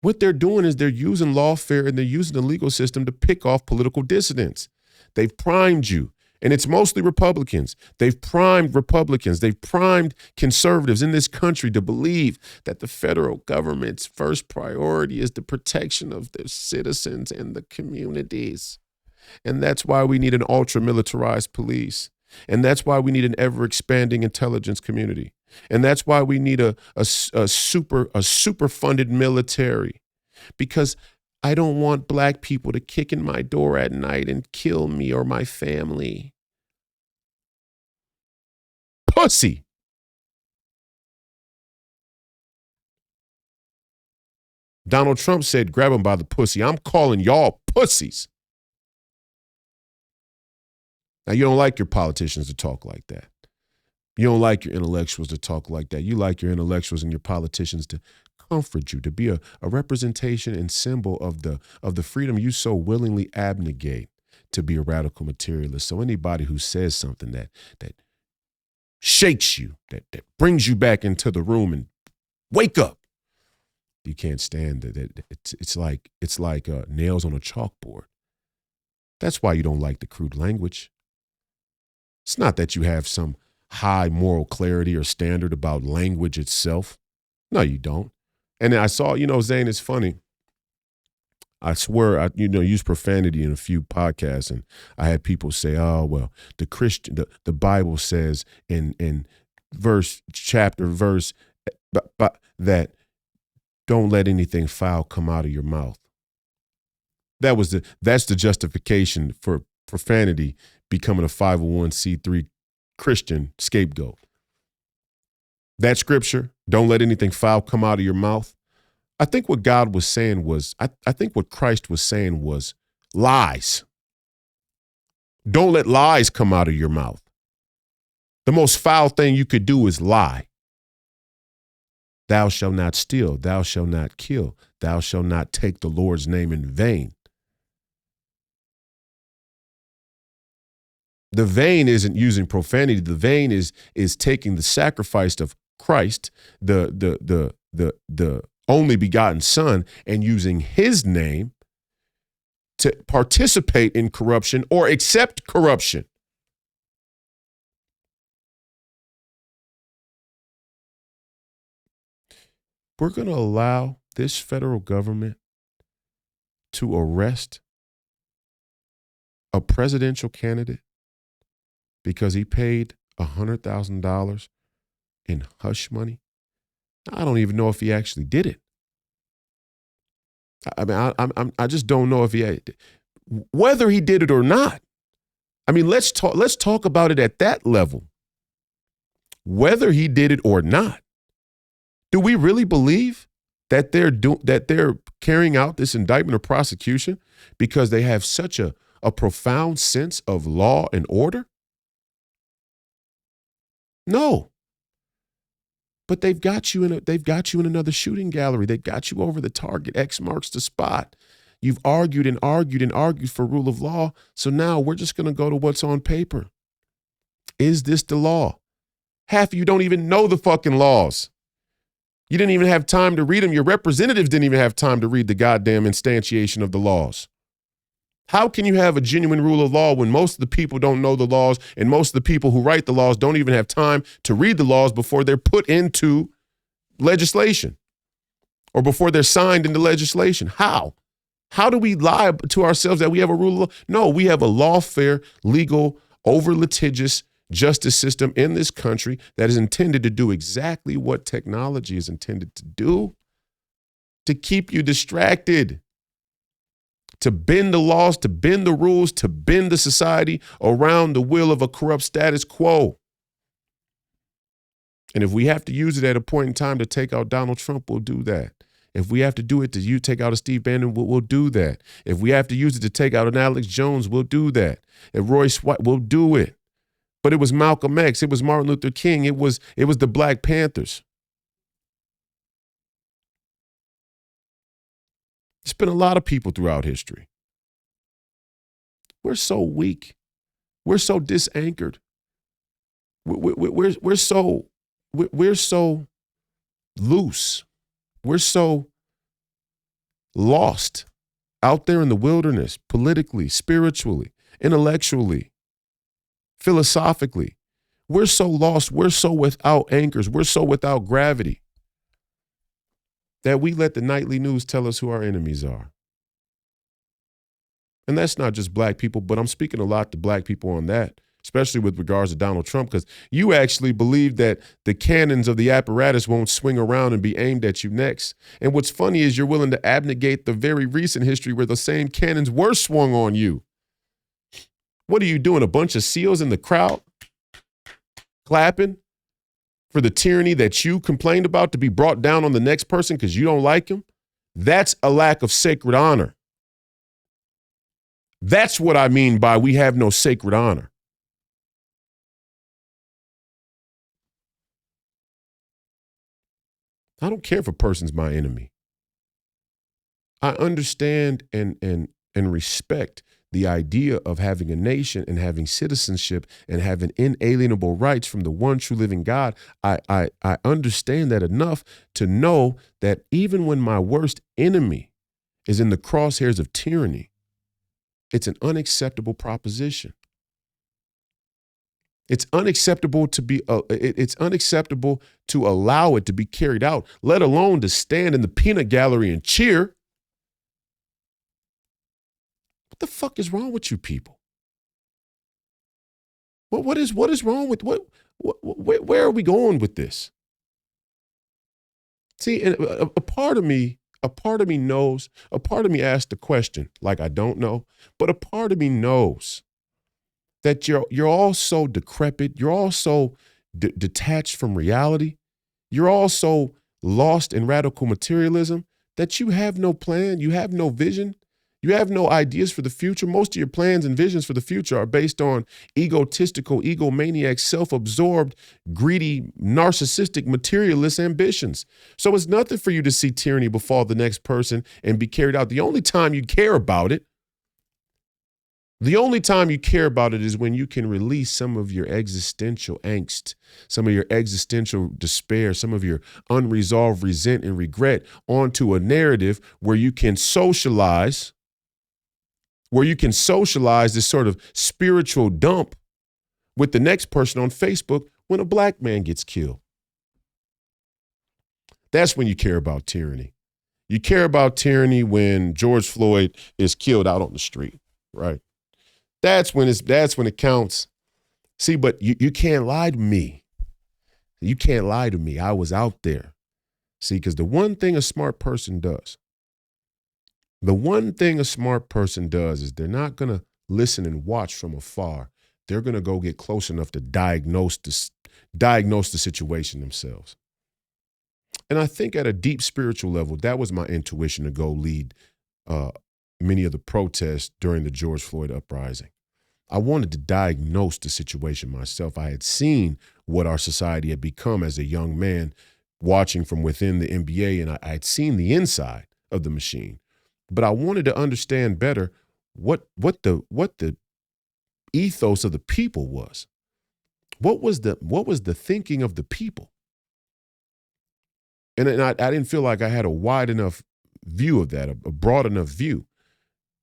What they're doing is they're using lawfare and they're using the legal system to pick off political dissidents. They've primed you, and it's mostly Republicans. They've primed Republicans. They've primed conservatives in this country to believe that the federal government's first priority is the protection of their citizens and the communities. And that's why we need an ultra-militarized police. And that's why we need an ever-expanding intelligence community. And that's why we need a super funded military, because I don't want black people to kick in my door at night and kill me or my family. Pussy. Donald Trump said, grab him by the pussy. I'm calling y'all pussies. Now, you don't like your politicians to talk like that. You don't like your intellectuals to talk like that. You like your intellectuals and your politicians to comfort you, to be a representation and symbol of the freedom you so willingly abnegate to be a radical materialist. So anybody who says something that shakes you, that brings you back into the room and wake up, you can't stand it. It's like nails on a chalkboard. That's why you don't like the crude language. It's not that you have some high moral clarity or standard about language itself. No, you don't. And I saw, Zane, it's funny. I swear, I used profanity in a few podcasts, and I had people say, "Oh, well, the Bible says in verse that don't let anything foul come out of your mouth." That's the justification for profanity becoming a 501c3 Christian scapegoat. That scripture, don't let anything foul come out of your mouth. I think what God was saying was, I think what Christ was saying was lies. Don't let lies come out of your mouth. The most foul thing you could do is lie. Thou shalt not steal. Thou shalt not kill. Thou shalt not take the Lord's name in vain. The vain isn't using profanity. The vain is taking the sacrifice of Christ, the only begotten Son, and using his name to participate in corruption or accept corruption. We're going to allow this federal government to arrest a presidential candidate because he paid $100,000 in hush money. I don't even know if he actually did it. I mean, I just don't know if he had, whether he did it or not. I mean, let's talk about it at that level. Whether he did it or not, do we really believe that they're carrying out this indictment or prosecution because they have such a profound sense of law and order? No. But they've got you in another shooting gallery. They've got you over the target. X marks the spot. You've argued and argued and argued for rule of law. So now we're just going to go to what's on paper. Is this the law? Half of you don't even know the fucking laws. You didn't even have time to read them. Your representatives didn't even have time to read the goddamn instantiation of the laws. How can you have a genuine rule of law when most of the people don't know the laws and most of the people who write the laws don't even have time to read the laws before they're put into legislation or before they're signed into legislation? How? How do we lie to ourselves that we have a rule of law? No, we have a lawfare, legal, over-litigious justice system in this country that is intended to do exactly what technology is intended to do, to keep you distracted, to bend the laws, to bend the rules, to bend the society around the will of a corrupt status quo. And if we have to use it at a point in time to take out Donald Trump, we'll do that. If we have to do it to take out a Steve Bannon, we'll do that. If we have to use it to take out an Alex Jones, we'll do that. If Royce, we'll do it. But it was Malcolm X. It was Martin Luther King. It was the Black Panthers. It's been a lot of people throughout history. We're so weak. We're so disanchored. We're so loose. We're so lost out there in the wilderness, politically, spiritually, intellectually, philosophically. We're so lost. We're so without anchors. We're so without gravity that we let the nightly news tell us who our enemies are. And that's not just black people, but I'm speaking a lot to black people on that, especially with regards to Donald Trump, because you actually believe that the cannons of the apparatus won't swing around and be aimed at you next. And what's funny is you're willing to abnegate the very recent history where the same cannons were swung on you. What are you doing, a bunch of seals in the crowd clapping for the tyranny that you complained about to be brought down on the next person because you don't like him? That's a lack of sacred honor. That's what I mean by we have no sacred honor. I don't care if a person's my enemy. I understand and respect the idea of having a nation and having citizenship and having inalienable rights from the one true living God. I understand that enough to know that even when my worst enemy is in the crosshairs of tyranny, it's an unacceptable proposition. It's unacceptable it's unacceptable to allow it to be carried out, let alone to stand in the peanut gallery and cheer. What the fuck is wrong with you people? What is wrong with where are we going with this? See, and a part of me knows, a part of me asked the question like I don't know, but a part of me knows that you're all so decrepit, you're all so detached from reality, you're all so lost in radical materialism that you have no plan, you have no vision, you have no ideas for the future. Most of your plans and visions for the future are based on egotistical, egomaniac, self-absorbed, greedy, narcissistic, materialist ambitions. So it's nothing for you to see tyranny befall the next person and be carried out. The only time you care about it is when you can release some of your existential angst, some of your existential despair, some of your unresolved resent and regret onto a narrative where you can socialize this sort of spiritual dump with the next person on Facebook when a black man gets killed. That's when you care about tyranny. You care about tyranny when George Floyd is killed out on the street, right? That's when it counts. See, but you can't lie to me. You can't lie to me. I was out there. See, because the one thing a smart person does is they're not going to listen and watch from afar. They're going to go get close enough to diagnose the situation themselves. And I think at a deep spiritual level, that was my intuition to go lead many of the protests during the George Floyd uprising. I wanted to diagnose the situation myself. I had seen what our society had become as a young man watching from within the NBA, and I had seen the inside of the machine. But I wanted to understand better what the ethos of the people was. What was the thinking of the people? And I didn't feel like I had a wide enough view of that, a broad enough view.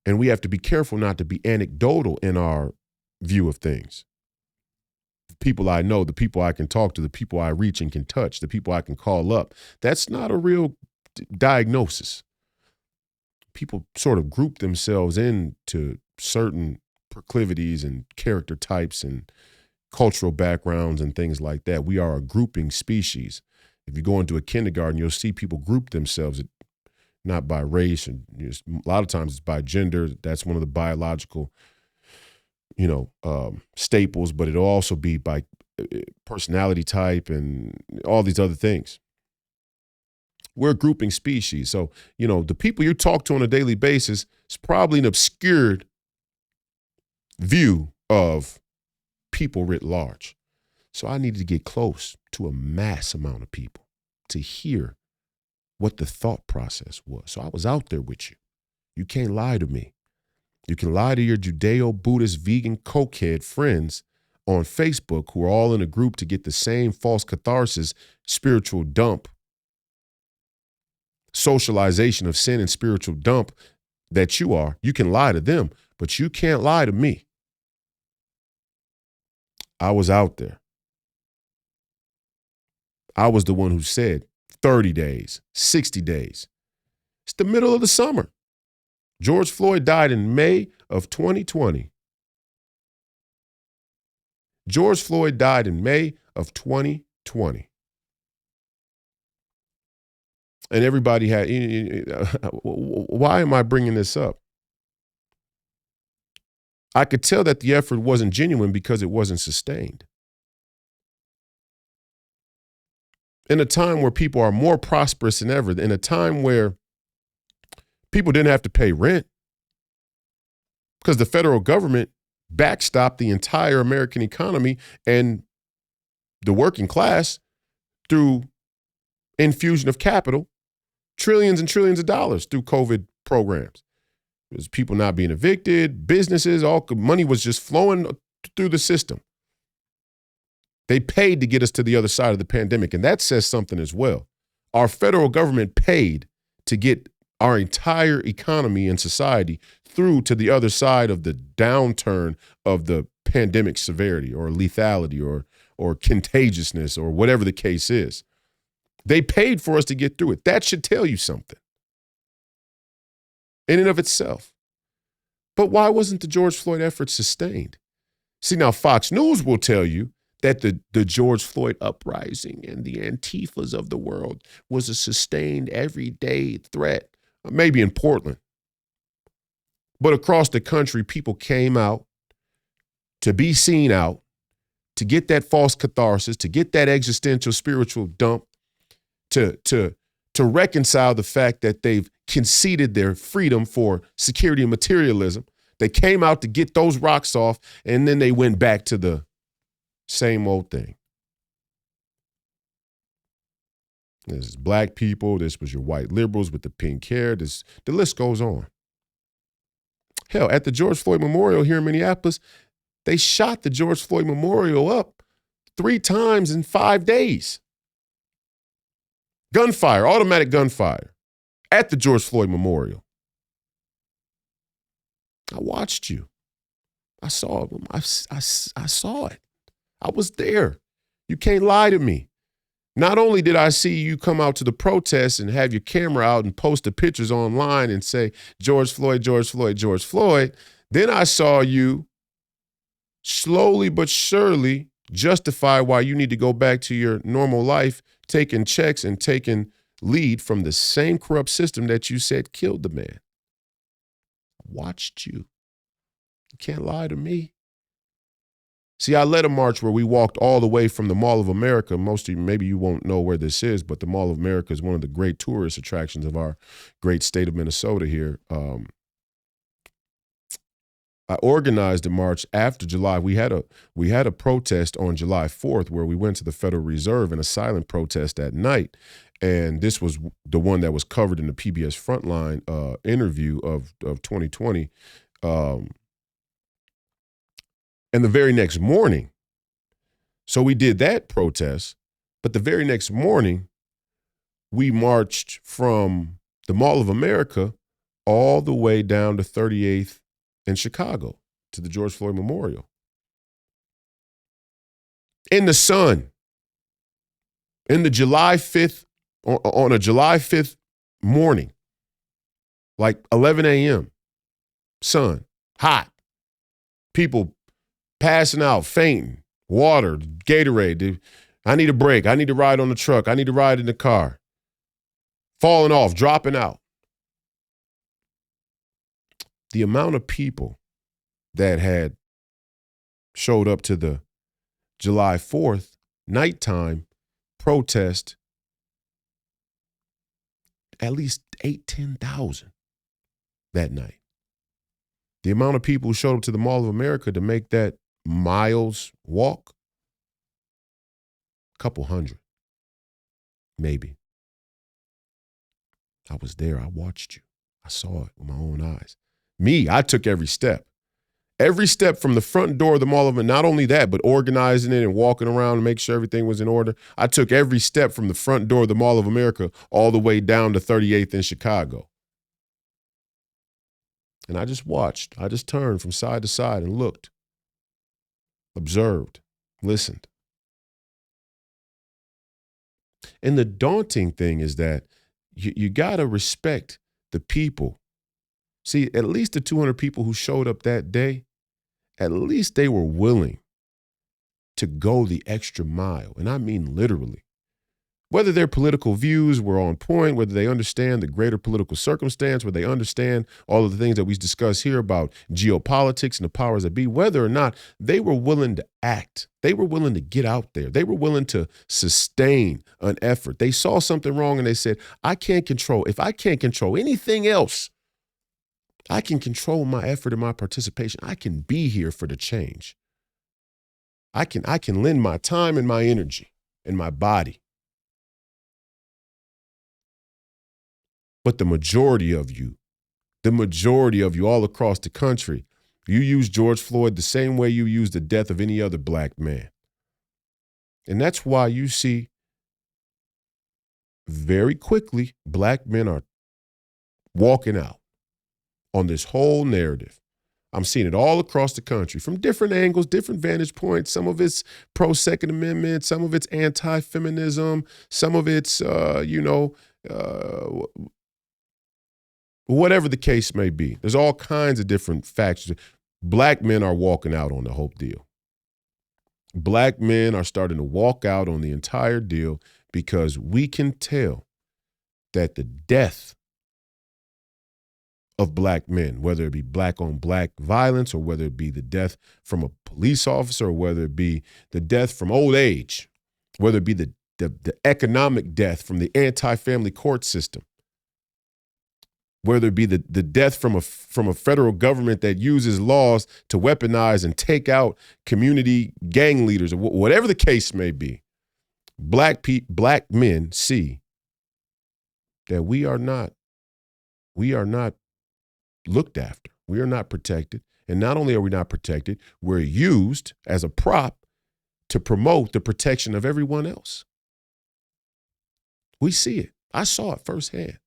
And we have to be careful not to be anecdotal in our view of things. The people I know, the people I can talk to, the people I reach and can touch, the people I can call up, that's not a real diagnosis. People sort of group themselves into certain proclivities and character types and cultural backgrounds and things like that. We are a grouping species. If you go into a kindergarten, you'll see people group themselves not by race, and a lot of times it's by gender. That's one of the biological, staples, but it'll also be by personality type and all these other things. We're a grouping species. So, the people you talk to on a daily basis is probably an obscured view of people writ large. So I needed to get close to a mass amount of people to hear what the thought process was. So I was out there with you. You can't lie to me. You can lie to your Judeo-Buddhist, vegan, cokehead friends on Facebook who are all in a group to get the same false catharsis, spiritual dump, socialization of sin and spiritual dump that you are. You can lie to them, but you can't lie to me. I was out there. I was the one who said 30 days, 60 days. It's the middle of the summer. George Floyd died in May of 2020. George Floyd died in May of 2020. And everybody had, why am I bringing this up? I could tell that the effort wasn't genuine because it wasn't sustained. In a time where people are more prosperous than ever, in a time where people didn't have to pay rent because the federal government backstopped the entire American economy and the working class through infusion of capital, trillions and trillions of dollars through COVID programs. There's people not being evicted, businesses, all money was just flowing through the system. They paid to get us to the other side of the pandemic, and that says something as well. Our federal government paid to get our entire economy and society through to the other side of the downturn of the pandemic severity or lethality or contagiousness or whatever the case is. They paid for us to get through it. That should tell you something in and of itself. But why wasn't the George Floyd effort sustained? See, now Fox News will tell you that the George Floyd uprising and the Antifas of the world was a sustained everyday threat, maybe in Portland. But across the country, people came out to be seen out, to get that false catharsis, to get that existential spiritual dump, to reconcile the fact that they've conceded their freedom for security and materialism. They came out to get those rocks off, and then they went back to the same old thing. This is black people. This was your white liberals with the pink hair. The list goes on. Hell, at the George Floyd Memorial here in Minneapolis, they shot the George Floyd Memorial up 3 times in 5 days. Gunfire, automatic gunfire at the George Floyd Memorial. I watched you. I saw it. I saw it. I was there. You can't lie to me. Not only did I see you come out to the protests and have your camera out and post the pictures online and say, George Floyd, George Floyd, George Floyd, then I saw you slowly but surely justify why you need to go back to your normal life, taking checks and taking lead from the same corrupt system that you said killed the man. I watched you. You can't lie to me. See, I led a march where we walked all the way from the Mall of America. Most of you, maybe you won't know where this is, but the Mall of America is one of the great tourist attractions of our great state of Minnesota here. I organized a march after July. We had a protest on July 4th where we went to the Federal Reserve in a silent protest at night. And this was the one that was covered in the PBS Frontline interview of 2020. And the very next morning, so we did that protest, but the very next morning, we marched from the Mall of America all the way down to 38th in Chicago to the George Floyd Memorial. In the sun, in the July 5th, on a July 5th morning, like 11 a.m., sun, hot, people passing out, fainting, water, Gatorade. I need a break. I need to ride on the truck. I need to ride in the car. Falling off, dropping out. The amount of people that had showed up to the July 4th nighttime protest, at least 10,000 that night. The amount of people who showed up to the Mall of America to make that miles walk, a couple hundred, maybe. I was there. I watched you. I saw it with my own eyes. Me, I took every step. Every step from the front door of the Mall of America, not only that, but organizing it and walking around and make sure everything was in order. I took every step from the front door of the Mall of America all the way down to 38th in Chicago. And I just watched. I just turned from side to side and looked, observed, listened. And the daunting thing is that you got to respect the people. See, at least the 200 people who showed up that day, at least they were willing to go the extra mile. And I mean literally. Whether their political views were on point, whether they understand the greater political circumstance, whether they understand all of the things that we discuss here about geopolitics and the powers that be, whether or not they were willing to act, they were willing to get out there, they were willing to sustain an effort. They saw something wrong and they said, I can't control, if I can't control anything else, I can control my effort and my participation. I can be here for the change. I can lend my time and my energy and my body. But the majority of you all across the country, you use George Floyd the same way you use the death of any other black man. And that's why you see very quickly black men are walking out on this whole narrative. I'm seeing it all across the country from different angles, different vantage points. Some of it's pro-Second Amendment, some of it's anti-feminism, some of it's, whatever the case may be. There's all kinds of different factions. Black men are walking out on the whole deal. Black men are starting to walk out on the entire deal because we can tell that the death of black men, whether it be black on black violence or whether it be the death from a police officer or whether it be the death from old age, whether it be the economic death from the anti-family court system, whether it be the death from a federal government that uses laws to weaponize and take out community gang leaders, or whatever the case may be, black men see that we are not looked after. We are not protected. And not only are we not protected, we're used as a prop to promote the protection of everyone else. We see it. I saw it firsthand.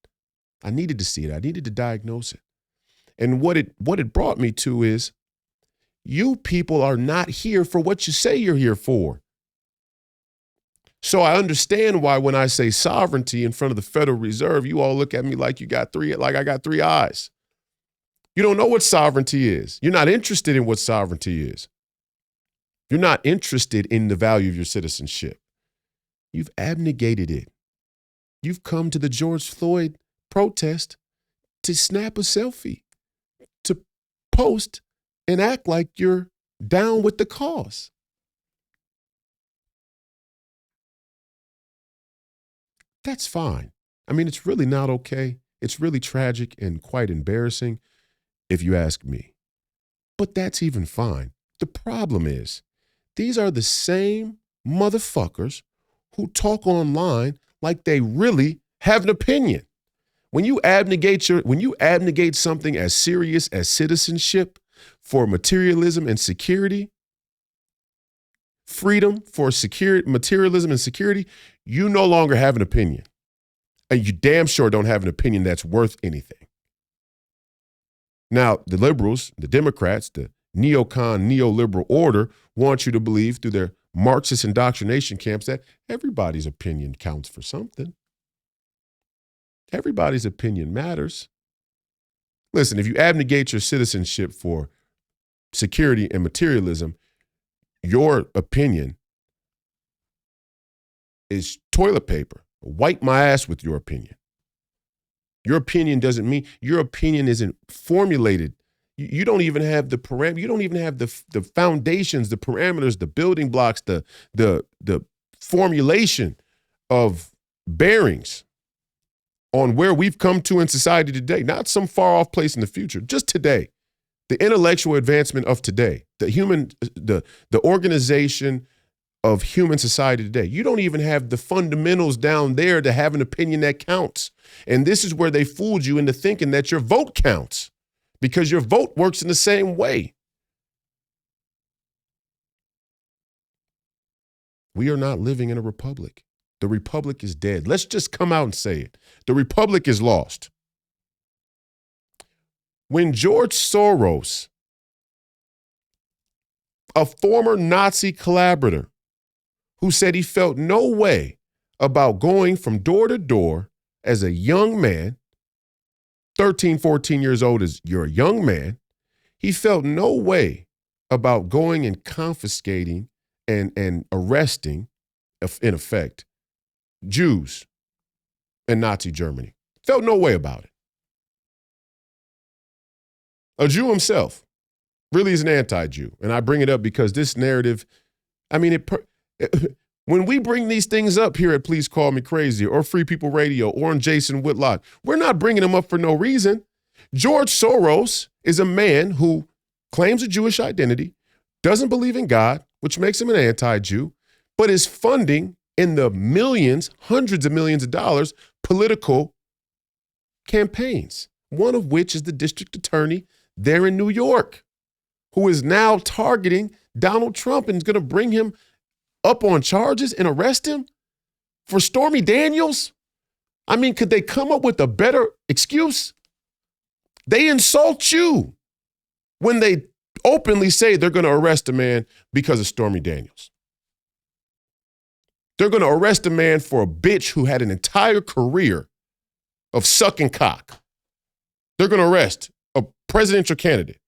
I needed to see it. I needed to diagnose it. And what it brought me to is, you people are not here for what you say you're here for. So I understand why when I say sovereignty in front of the Federal Reserve, you all look at me like I got three eyes. You don't know what sovereignty is. You're not interested in what sovereignty is. You're not interested in the value of your citizenship. You've abnegated it. You've come to the George Floyd protest to snap a selfie, to post and act like you're down with the cause. That's fine. I mean, it's really not okay. It's really tragic and quite embarrassing, if you ask me. But that's even fine. The problem is, these are the same motherfuckers who talk online like they really have an opinion. When you abnegate something as serious as citizenship for materialism and security, freedom for security, materialism and security, you no longer have an opinion. And you damn sure don't have an opinion that's worth anything. Now, the liberals, the Democrats, the neocon, neoliberal order want you to believe through their Marxist indoctrination camps that everybody's opinion counts for something. Everybody's opinion matters. Listen, if you abnegate your citizenship for security and materialism, your opinion is toilet paper. Wipe my ass with your opinion. Your opinion doesn't mean, your opinion isn't formulated. You don't even have the parameters. You don't even have the foundations, the parameters, the building blocks, the formulation of bearings on where we've come to in society today, not some far off place in the future, just today. The intellectual advancement of today, the organization of human society today. You don't even have the fundamentals down there to have an opinion that counts. And this is where they fooled you into thinking that your vote counts, because your vote works in the same way. We are not living in a republic. The republic is dead. Let's just come out and say it. The republic is lost. When George Soros, a former Nazi collaborator who said he felt no way about going from door to door as a young man, 13, 14 years old is you're a young man, he felt no way about going and confiscating and arresting, in effect, Jews in Nazi Germany. Felt no way about it. A Jew himself really is an anti-Jew. And I bring it up because this narrative, I mean, when we bring these things up here at Please Call Me Crazy or Free People Radio or on Jason Whitlock, we're not bringing them up for no reason. George Soros is a man who claims a Jewish identity, doesn't believe in God, which makes him an anti-Jew, but is funding in the millions, hundreds of millions of dollars, political campaigns, one of which is the district attorney there in New York, who is now targeting Donald Trump and is going to bring him up on charges and arrest him for Stormy Daniels. I mean, could they come up with a better excuse? They insult you when they openly say they're going to arrest a man because of Stormy Daniels. They're going to arrest a man for a bitch who had an entire career of sucking cock. They're going to arrest a presidential candidate,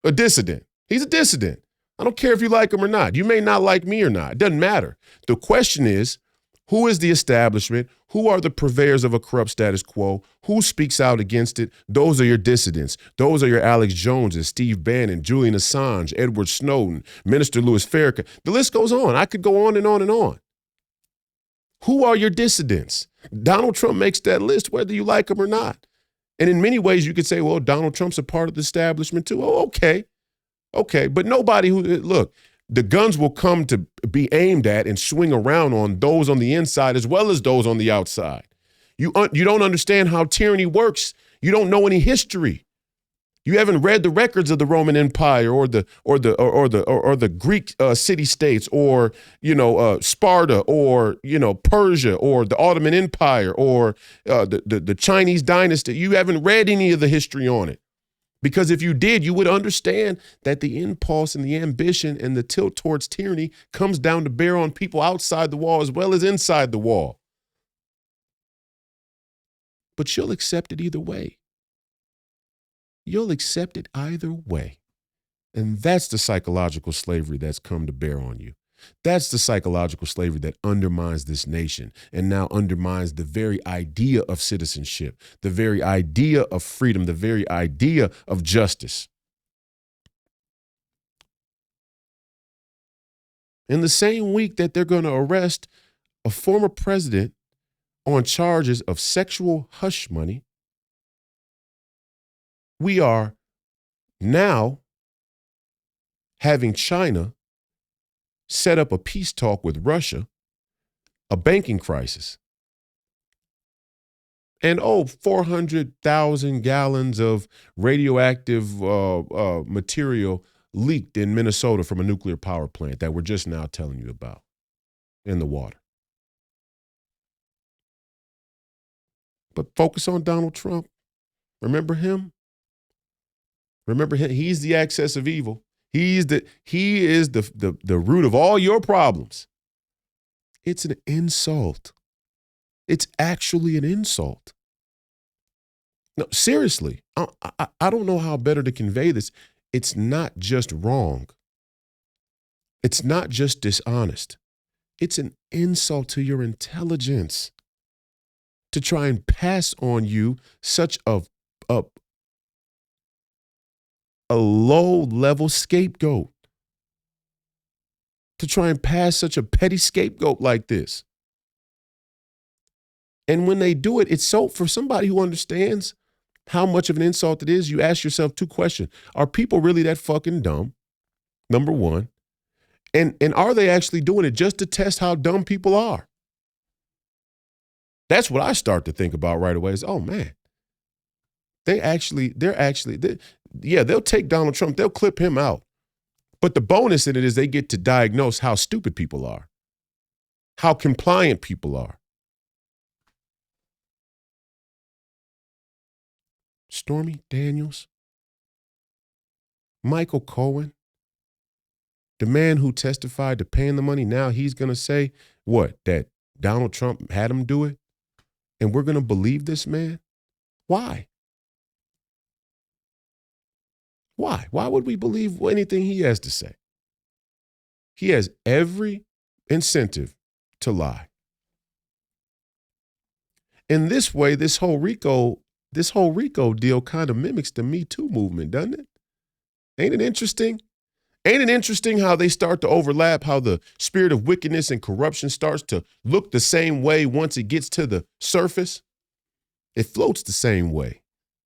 a dissident. He's a dissident. I don't care if you like him or not. You may not like me or not. It doesn't matter. The question is, who is the establishment? Who are the purveyors of a corrupt status quo? Who speaks out against it? Those are your dissidents. Those are your Alex Joneses, Steve Bannon, Julian Assange, Edward Snowden, Minister Louis Farrakhan. The list goes on. I could go on and on and on. Who are your dissidents? Donald Trump makes that list whether you like him or not. And in many ways, you could say, well, Donald Trump's a part of the establishment too. Oh, okay. Okay, but nobody look, the guns will come to be aimed at and swing around on those on the inside as well as those on the outside. You don't understand how tyranny works. You don't know any history. You haven't read the records of the Roman Empire or the Greek city-states or Sparta or Persia or the Ottoman Empire or the Chinese dynasty. You haven't read any of the history on it. Because if you did, you would understand that the impulse and the ambition and the tilt towards tyranny comes down to bear on people outside the wall as well as inside the wall. But you'll accept it either way. You'll accept it either way. And that's the psychological slavery that's come to bear on you. That's the psychological slavery that undermines this nation and now undermines the very idea of citizenship, the very idea of freedom, the very idea of justice. In the same week that they're going to arrest a former president on charges of sexual hush money, we are now having China set up a peace talk with Russia, a banking crisis. And 400,000 gallons of radioactive material leaked in Minnesota from a nuclear power plant that we're just now telling you about in the water. But focus on Donald Trump. Remember him? Remember him? He's the excess of evil. He is the root of all your problems. It's an insult. It's actually an insult. No, seriously, I don't know how better to convey this. It's not just wrong. It's not just dishonest. It's an insult to your intelligence to try and pass on you such a low-level scapegoat, to try and pass such a petty scapegoat like this. And when they do it, it's so, for somebody who understands how much of an insult it is, you ask yourself two questions. Are people really that fucking dumb? Number one. And are they actually doing it just to test how dumb people are? That's what I start to think about right away is, oh man, they'll take Donald Trump, they'll clip him out. But the bonus in it is they get to diagnose how stupid people are, how compliant people are. Stormy Daniels, Michael Cohen, the man who testified to paying the money, now he's going to say, what, that Donald Trump had him do it? And we're going to believe this man? Why? Why? Why would we believe anything he has to say? He has every incentive to lie. In this way, this whole RICO deal kind of mimics the Me Too movement, doesn't it? Ain't it interesting? Ain't it interesting how they start to overlap, how the spirit of wickedness and corruption starts to look the same way once it gets to the surface? It floats the same way.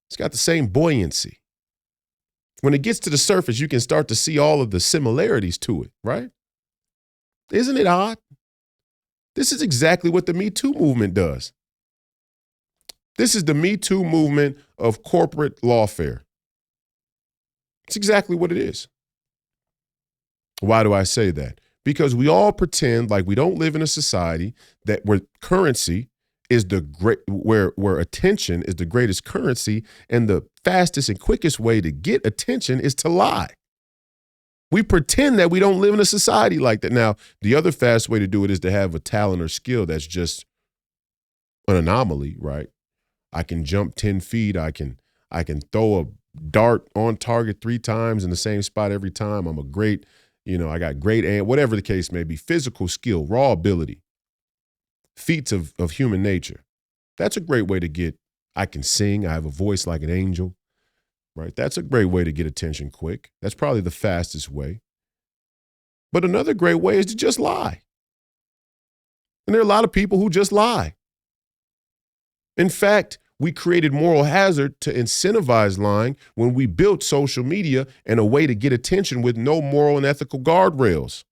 It's got the same buoyancy. When it gets to the surface, you can start to see all of the similarities to it, right? Isn't it odd? This is exactly what the Me Too movement does. This is the Me Too movement of corporate lawfare. It's exactly what it is. Why do I say that? Because we all pretend like we don't live in a society that where currency is where attention is the greatest currency, and the fastest and quickest way to get attention is to lie. We pretend that we don't live in a society like that. Now, the other fast way to do it is to have a talent or skill that's just an anomaly, right? I can jump 10 feet. I can throw a dart on target 3 times in the same spot every time. I'm a great, I got great, and whatever the case may be, physical skill, raw ability, feats of human nature. That's a great way to get, I can sing. I have a voice like an angel, right? That's a great way to get attention quick. That's probably the fastest way. But another great way is to just lie. And there are a lot of people who just lie. In fact, we created moral hazard to incentivize lying when we built social media and a way to get attention with no moral and ethical guardrails.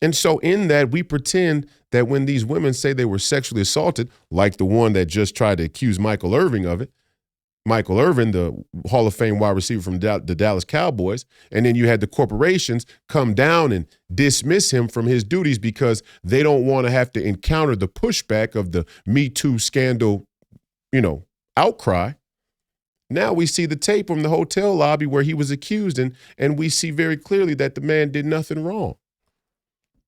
And so in that, we pretend that when these women say they were sexually assaulted, like the one that just tried to accuse Michael Irvin of it, Michael Irvin, the Hall of Fame wide receiver from the Dallas Cowboys, and then you had the corporations come down and dismiss him from his duties because they don't want to have to encounter the pushback of the Me Too scandal, outcry. Now we see the tape from the hotel lobby where he was accused, and we see very clearly that the man did nothing wrong.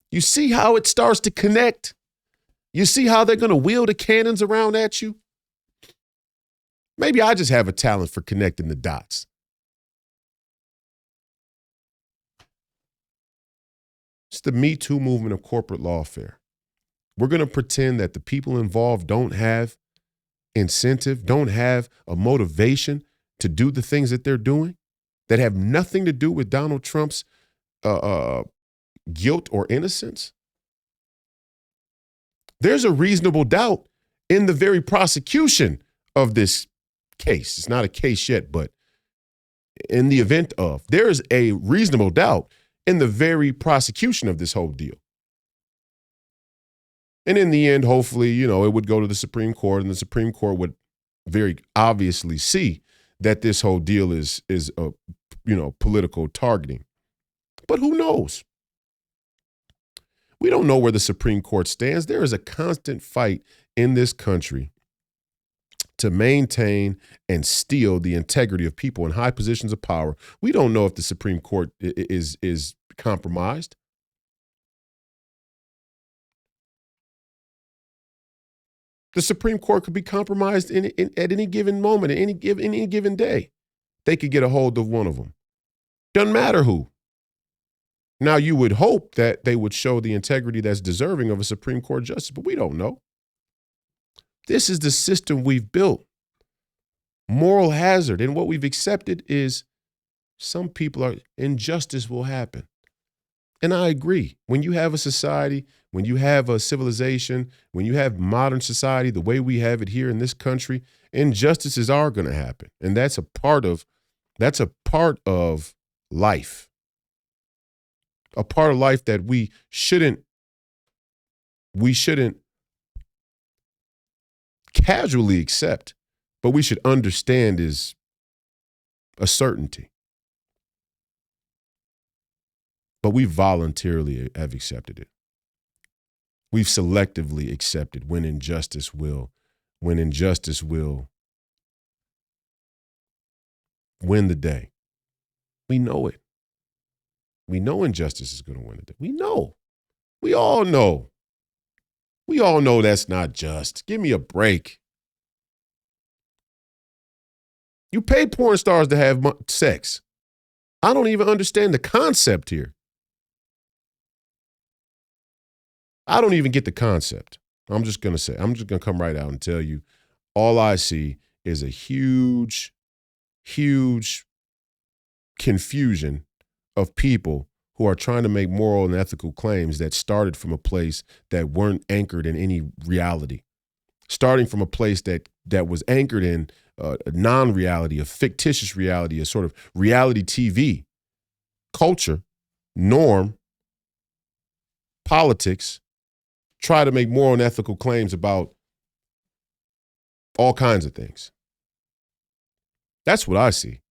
You see how it starts to connect? You see how they're going to wheel the cannons around at you? Maybe I just have a talent for connecting the dots. It's the Me Too movement of corporate lawfare. We're going to pretend that the people involved don't have incentive, don't have a motivation to do the things that they're doing, that have nothing to do with Donald Trump's guilt or innocence. There's a reasonable doubt in the very prosecution of this case. It's not a case yet, but in the event of, there is a reasonable doubt in the very prosecution of this whole deal. And in the end, hopefully, it would go to the Supreme Court, and the Supreme Court would very obviously see that this whole deal is political targeting. But who knows? We don't know where the Supreme Court stands. There is a constant fight in this country to maintain and steal the integrity of people in high positions of power. We don't know if the Supreme Court is compromised. The Supreme Court could be compromised at any given moment, any given day. They could get a hold of one of them. Doesn't matter who. Now, you would hope that they would show the integrity that's deserving of a Supreme Court justice, but we don't know. This is the system we've built. Moral hazard. And what we've accepted is some people are, injustice will happen. And I agree. When you have a society, when you have a civilization, when you have modern society, the way we have it here in this country, injustices are going to happen. And that's a part of life. A part of life that we shouldn't casually accept, but we should understand is a certainty. But we voluntarily have accepted it. We've selectively accepted when injustice will win the day. We know it. We know injustice is going to win the day. We know. We all know. We all know that's not just. Give me a break. You pay porn stars to have sex. I don't even understand the concept here. I don't even get the concept. I'm just going to come right out and tell you, all I see is a huge, huge confusion of people who are trying to make moral and ethical claims that started from a place that weren't anchored in any reality. Starting from a place that was anchored in a non-reality, a fictitious reality, a sort of reality TV, culture, norm, politics, try to make moral and ethical claims about all kinds of things. That's what I see.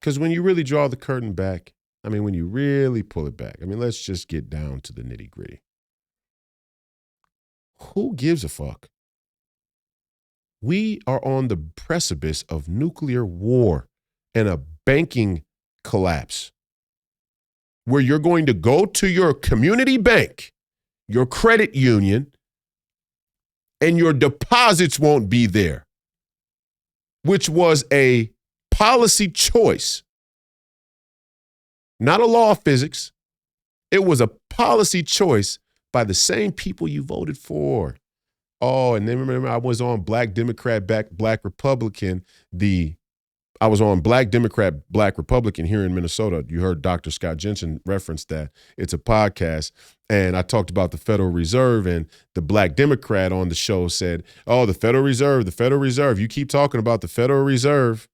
Because when you really draw the curtain back, when you really pull it back, let's just get down to the nitty gritty. Who gives a fuck? We are on the precipice of nuclear war and a banking collapse where you're going to go to your community bank, your credit union, and your deposits won't be there, which was a policy choice, not a law of physics. It was a policy choice by the same people you voted for. Oh, and then remember, I was on Black Democrat, Black Republican. I was on Black Democrat, Black Republican here in Minnesota. You heard Dr. Scott Jensen reference that. It's a podcast. And I talked about the Federal Reserve, and the Black Democrat on the show said, oh, the Federal Reserve. You keep talking about the Federal Reserve.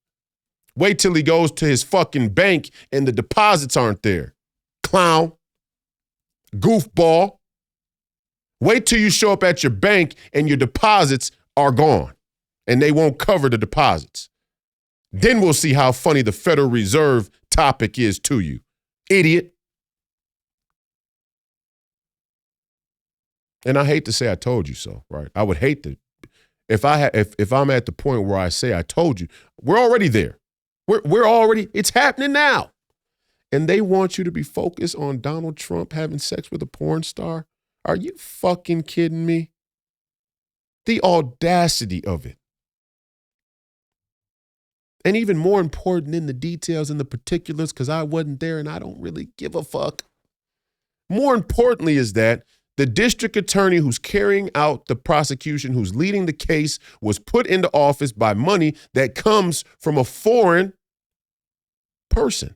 Wait till he goes to his fucking bank and the deposits aren't there. Clown. Goofball. Wait till you show up at your bank and your deposits are gone and they won't cover the deposits. Then we'll see how funny the Federal Reserve topic is to you. Idiot. And I hate to say I told you so, right? I would hate to. If I'm at the point where I say I told you, we're already there. We're already, it's happening now. And they want you to be focused on Donald Trump having sex with a porn star? Are you fucking kidding me? The audacity of it. And even more important than the details and the particulars, because I wasn't there and I don't really give a fuck. More importantly is that the district attorney who's carrying out the prosecution, who's leading the case, was put into office by money that comes from a foreign person.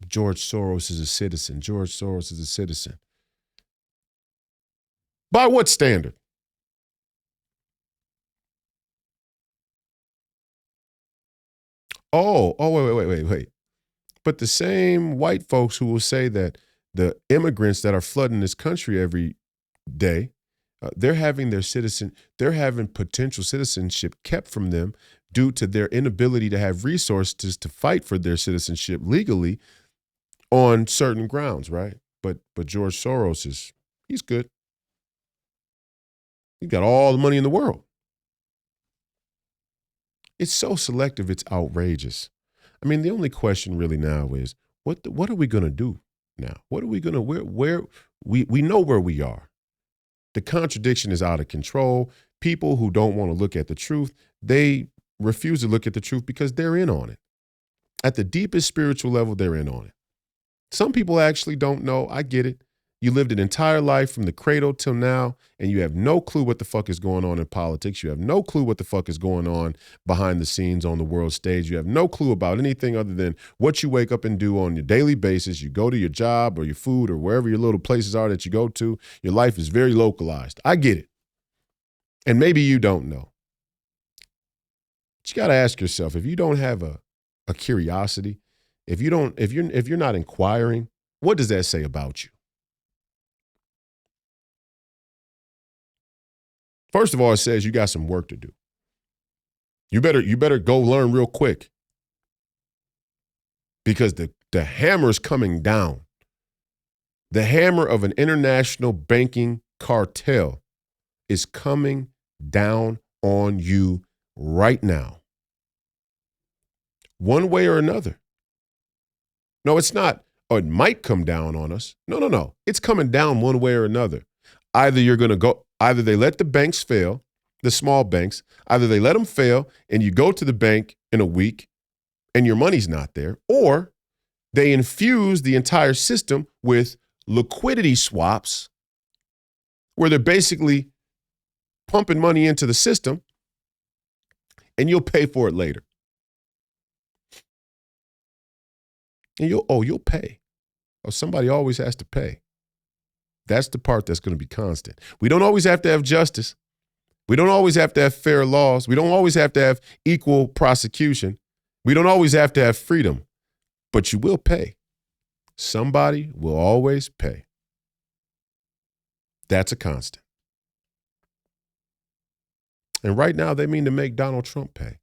George Soros is a citizen. George Soros is a citizen. By what standard? Oh, wait. But the same white folks who will say that the immigrants that are flooding this country every day They're having they're having potential citizenship kept from them due to their inability to have resources to fight for their citizenship legally on certain grounds, right? But George Soros he's good. He's got all the money in the world. It's so selective, it's outrageous. I mean, the only question really now is what are we going to do now? What are we going to where we know where we are. The contradiction is out of control. People who don't want to look at the truth, they refuse to look at the truth because they're in on it. At the deepest spiritual level, they're in on it. Some people actually don't know. I get it. You lived an entire life from the cradle till now, and you have no clue what the fuck is going on in politics. You have no clue what the fuck is going on behind the scenes on the world stage. You have no clue about anything other than what you wake up and do on your daily basis. You go to your job or your food or wherever your little places are that you go to. Your life is very localized. I get it. And maybe you don't know. But you got to ask yourself, if you don't have a curiosity, if you're not inquiring, what does that say about you? First of all, it says you got some work to do. You better go learn real quick. Because the hammer is coming down. The hammer of an international banking cartel is coming down on you right now. One way or another. No, it's not. Oh, it might come down on us. No. It's coming down one way or another. Either they let the banks fail, the small banks, either they let them fail and you go to the bank in a week and your money's not there, or they infuse the entire system with liquidity swaps where they're basically pumping money into the system and you'll pay for it later. And you'll pay. Oh, somebody always has to pay. That's the part that's going to be constant. We don't always have to have justice. We don't always have to have fair laws. We don't always have to have equal prosecution. We don't always have to have freedom, but you will pay. Somebody will always pay. That's a constant. And right now they mean to make Donald Trump pay.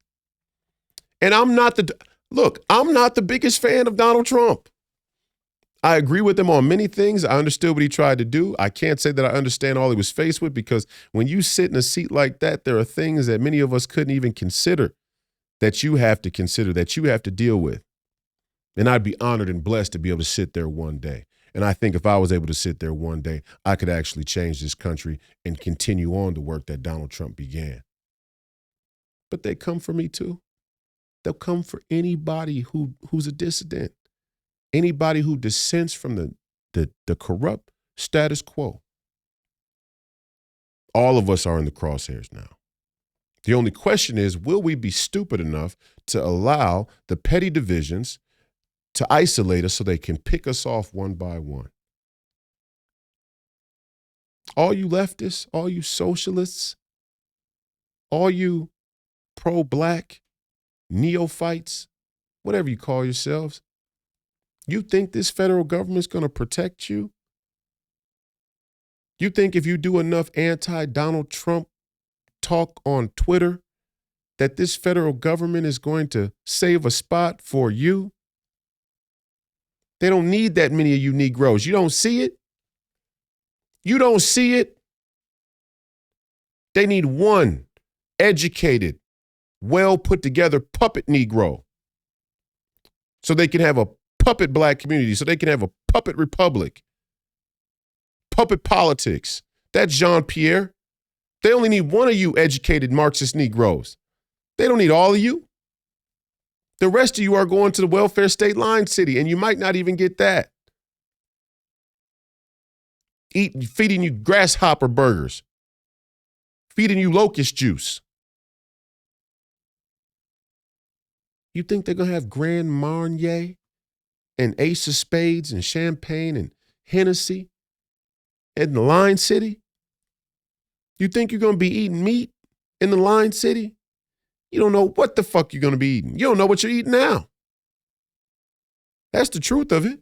And I'm not the biggest fan of Donald Trump. I agree with him on many things. I understood what he tried to do. I can't say that I understand all he was faced with, because when you sit in a seat like that, there are things that many of us couldn't even consider that you have to consider, that you have to deal with. And I'd be honored and blessed to be able to sit there one day. And I think if I was able to sit there one day, I could actually change this country and continue on the work that Donald Trump began. But they come for me too. They'll come for anybody who's a dissident. Anybody who dissents from the corrupt status quo. All of us are in the crosshairs now. The only question is, will we be stupid enough to allow the petty divisions to isolate us so they can pick us off one by one? All you leftists, all you socialists, all you pro-black neophytes, whatever you call yourselves, you think this federal government's going to protect you? You think if you do enough anti-Donald Trump talk on Twitter that this federal government is going to save a spot for you? They don't need that many of you Negroes. You don't see it? You don't see it? They need one educated, well put together puppet Negro so they can have a puppet black community, so they can have a puppet republic, puppet politics. That's Jean-Pierre. They only need one of you educated Marxist Negroes. They don't need all of you. The rest of you are going to the welfare state line city, and you might not even get that. Feeding you grasshopper burgers, feeding you locust juice. You think they're going to have Grand Marnier and Ace of Spades and Champagne and Hennessy in the Line City? You think you're going to be eating meat in the Line City? You don't know what the fuck you're going to be eating. You don't know what you're eating now. That's the truth of it.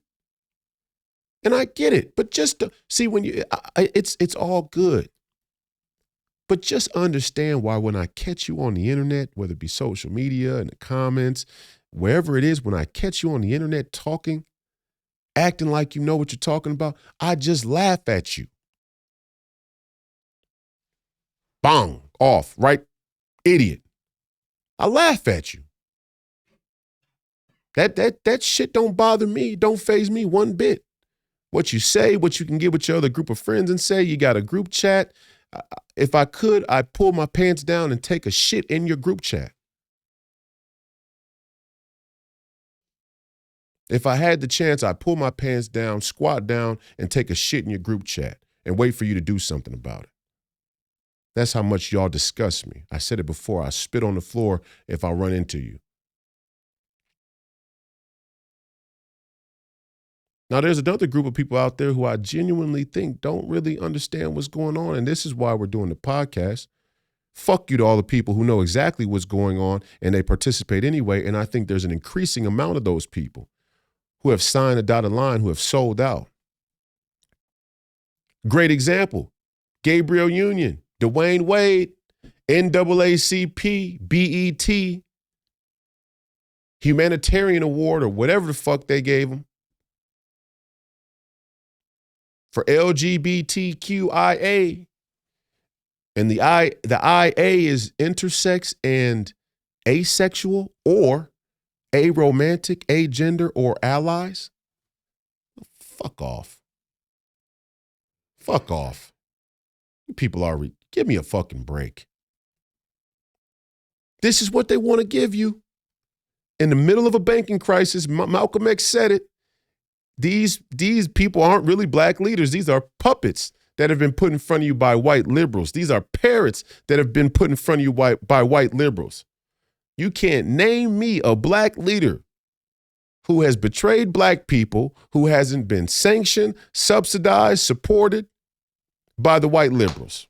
And I get it. But just to see, when it's all good. But just understand why when I catch you on the internet, whether it be social media, in the comments, wherever it is, when I catch you on the internet talking, acting like you know what you're talking about, I just laugh at you. Bong, off, right? Idiot. I laugh at you. That shit don't bother me, don't faze me one bit. What you say, what you can get with your other group of friends and say, you got a group chat. If I could, I'd pull my pants down and take a shit in your group chat. If I had the chance, I'd pull my pants down, squat down, and take a shit in your group chat and wait for you to do something about it. That's how much y'all disgust me. I said it before. I spit on the floor if I run into you. Now, there's another group of people out there who I genuinely think don't really understand what's going on, and this is why we're doing the podcast. Fuck you to all the people who know exactly what's going on, and they participate anyway, and I think there's an increasing amount of those people who have signed a dotted line, who have sold out. Great example, Gabriel Union, Dwayne Wade, NAACP, BET, Humanitarian Award, or whatever the fuck they gave him, for LGBTQIA. And the IA is intersex and asexual or aromantic, agender, or allies. Fuck off. Fuck off. You people are, give me a fucking break. This is what they want to give you. In the middle of a banking crisis, Malcolm X said it. These people aren't really black leaders. These are puppets that have been put in front of you by white liberals. These are parrots that have been put in front of you by white liberals. You can't name me a black leader who has betrayed black people, who hasn't been sanctioned, subsidized, supported by the white liberals.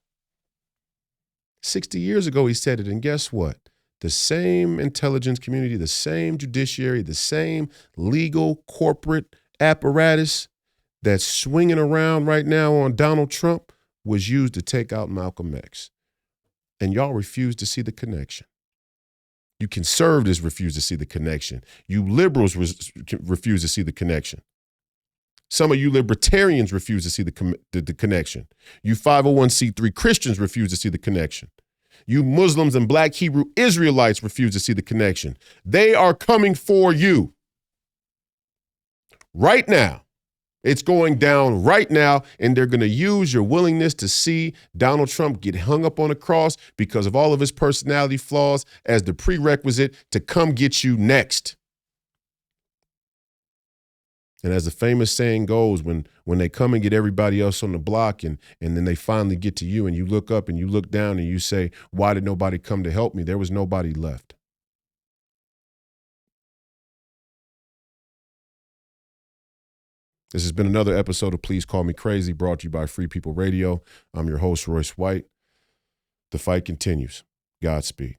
60 years ago, he said it, and guess what? The same intelligence community, the same judiciary, the same legal corporate apparatus that's swinging around right now on Donald Trump was used to take out Malcolm X. And y'all refuse to see the connection. You conservatives refuse to see the connection. You liberals refuse to see the connection. Some of you libertarians refuse to see the connection. You 501c3 Christians refuse to see the connection. You Muslims and black Hebrew Israelites refuse to see the connection. They are coming for you. Right now. It's going down right now, and they're going to use your willingness to see Donald Trump get hung up on a cross because of all of his personality flaws as the prerequisite to come get you next. And as the famous saying goes, when they come and get everybody else on the block and then they finally get to you and you look up and you look down and you say, why did nobody come to help me? There was nobody left. This has been another episode of Please Call Me Crazy, brought to you by Free People Radio. I'm your host, Royce White. The fight continues. Godspeed.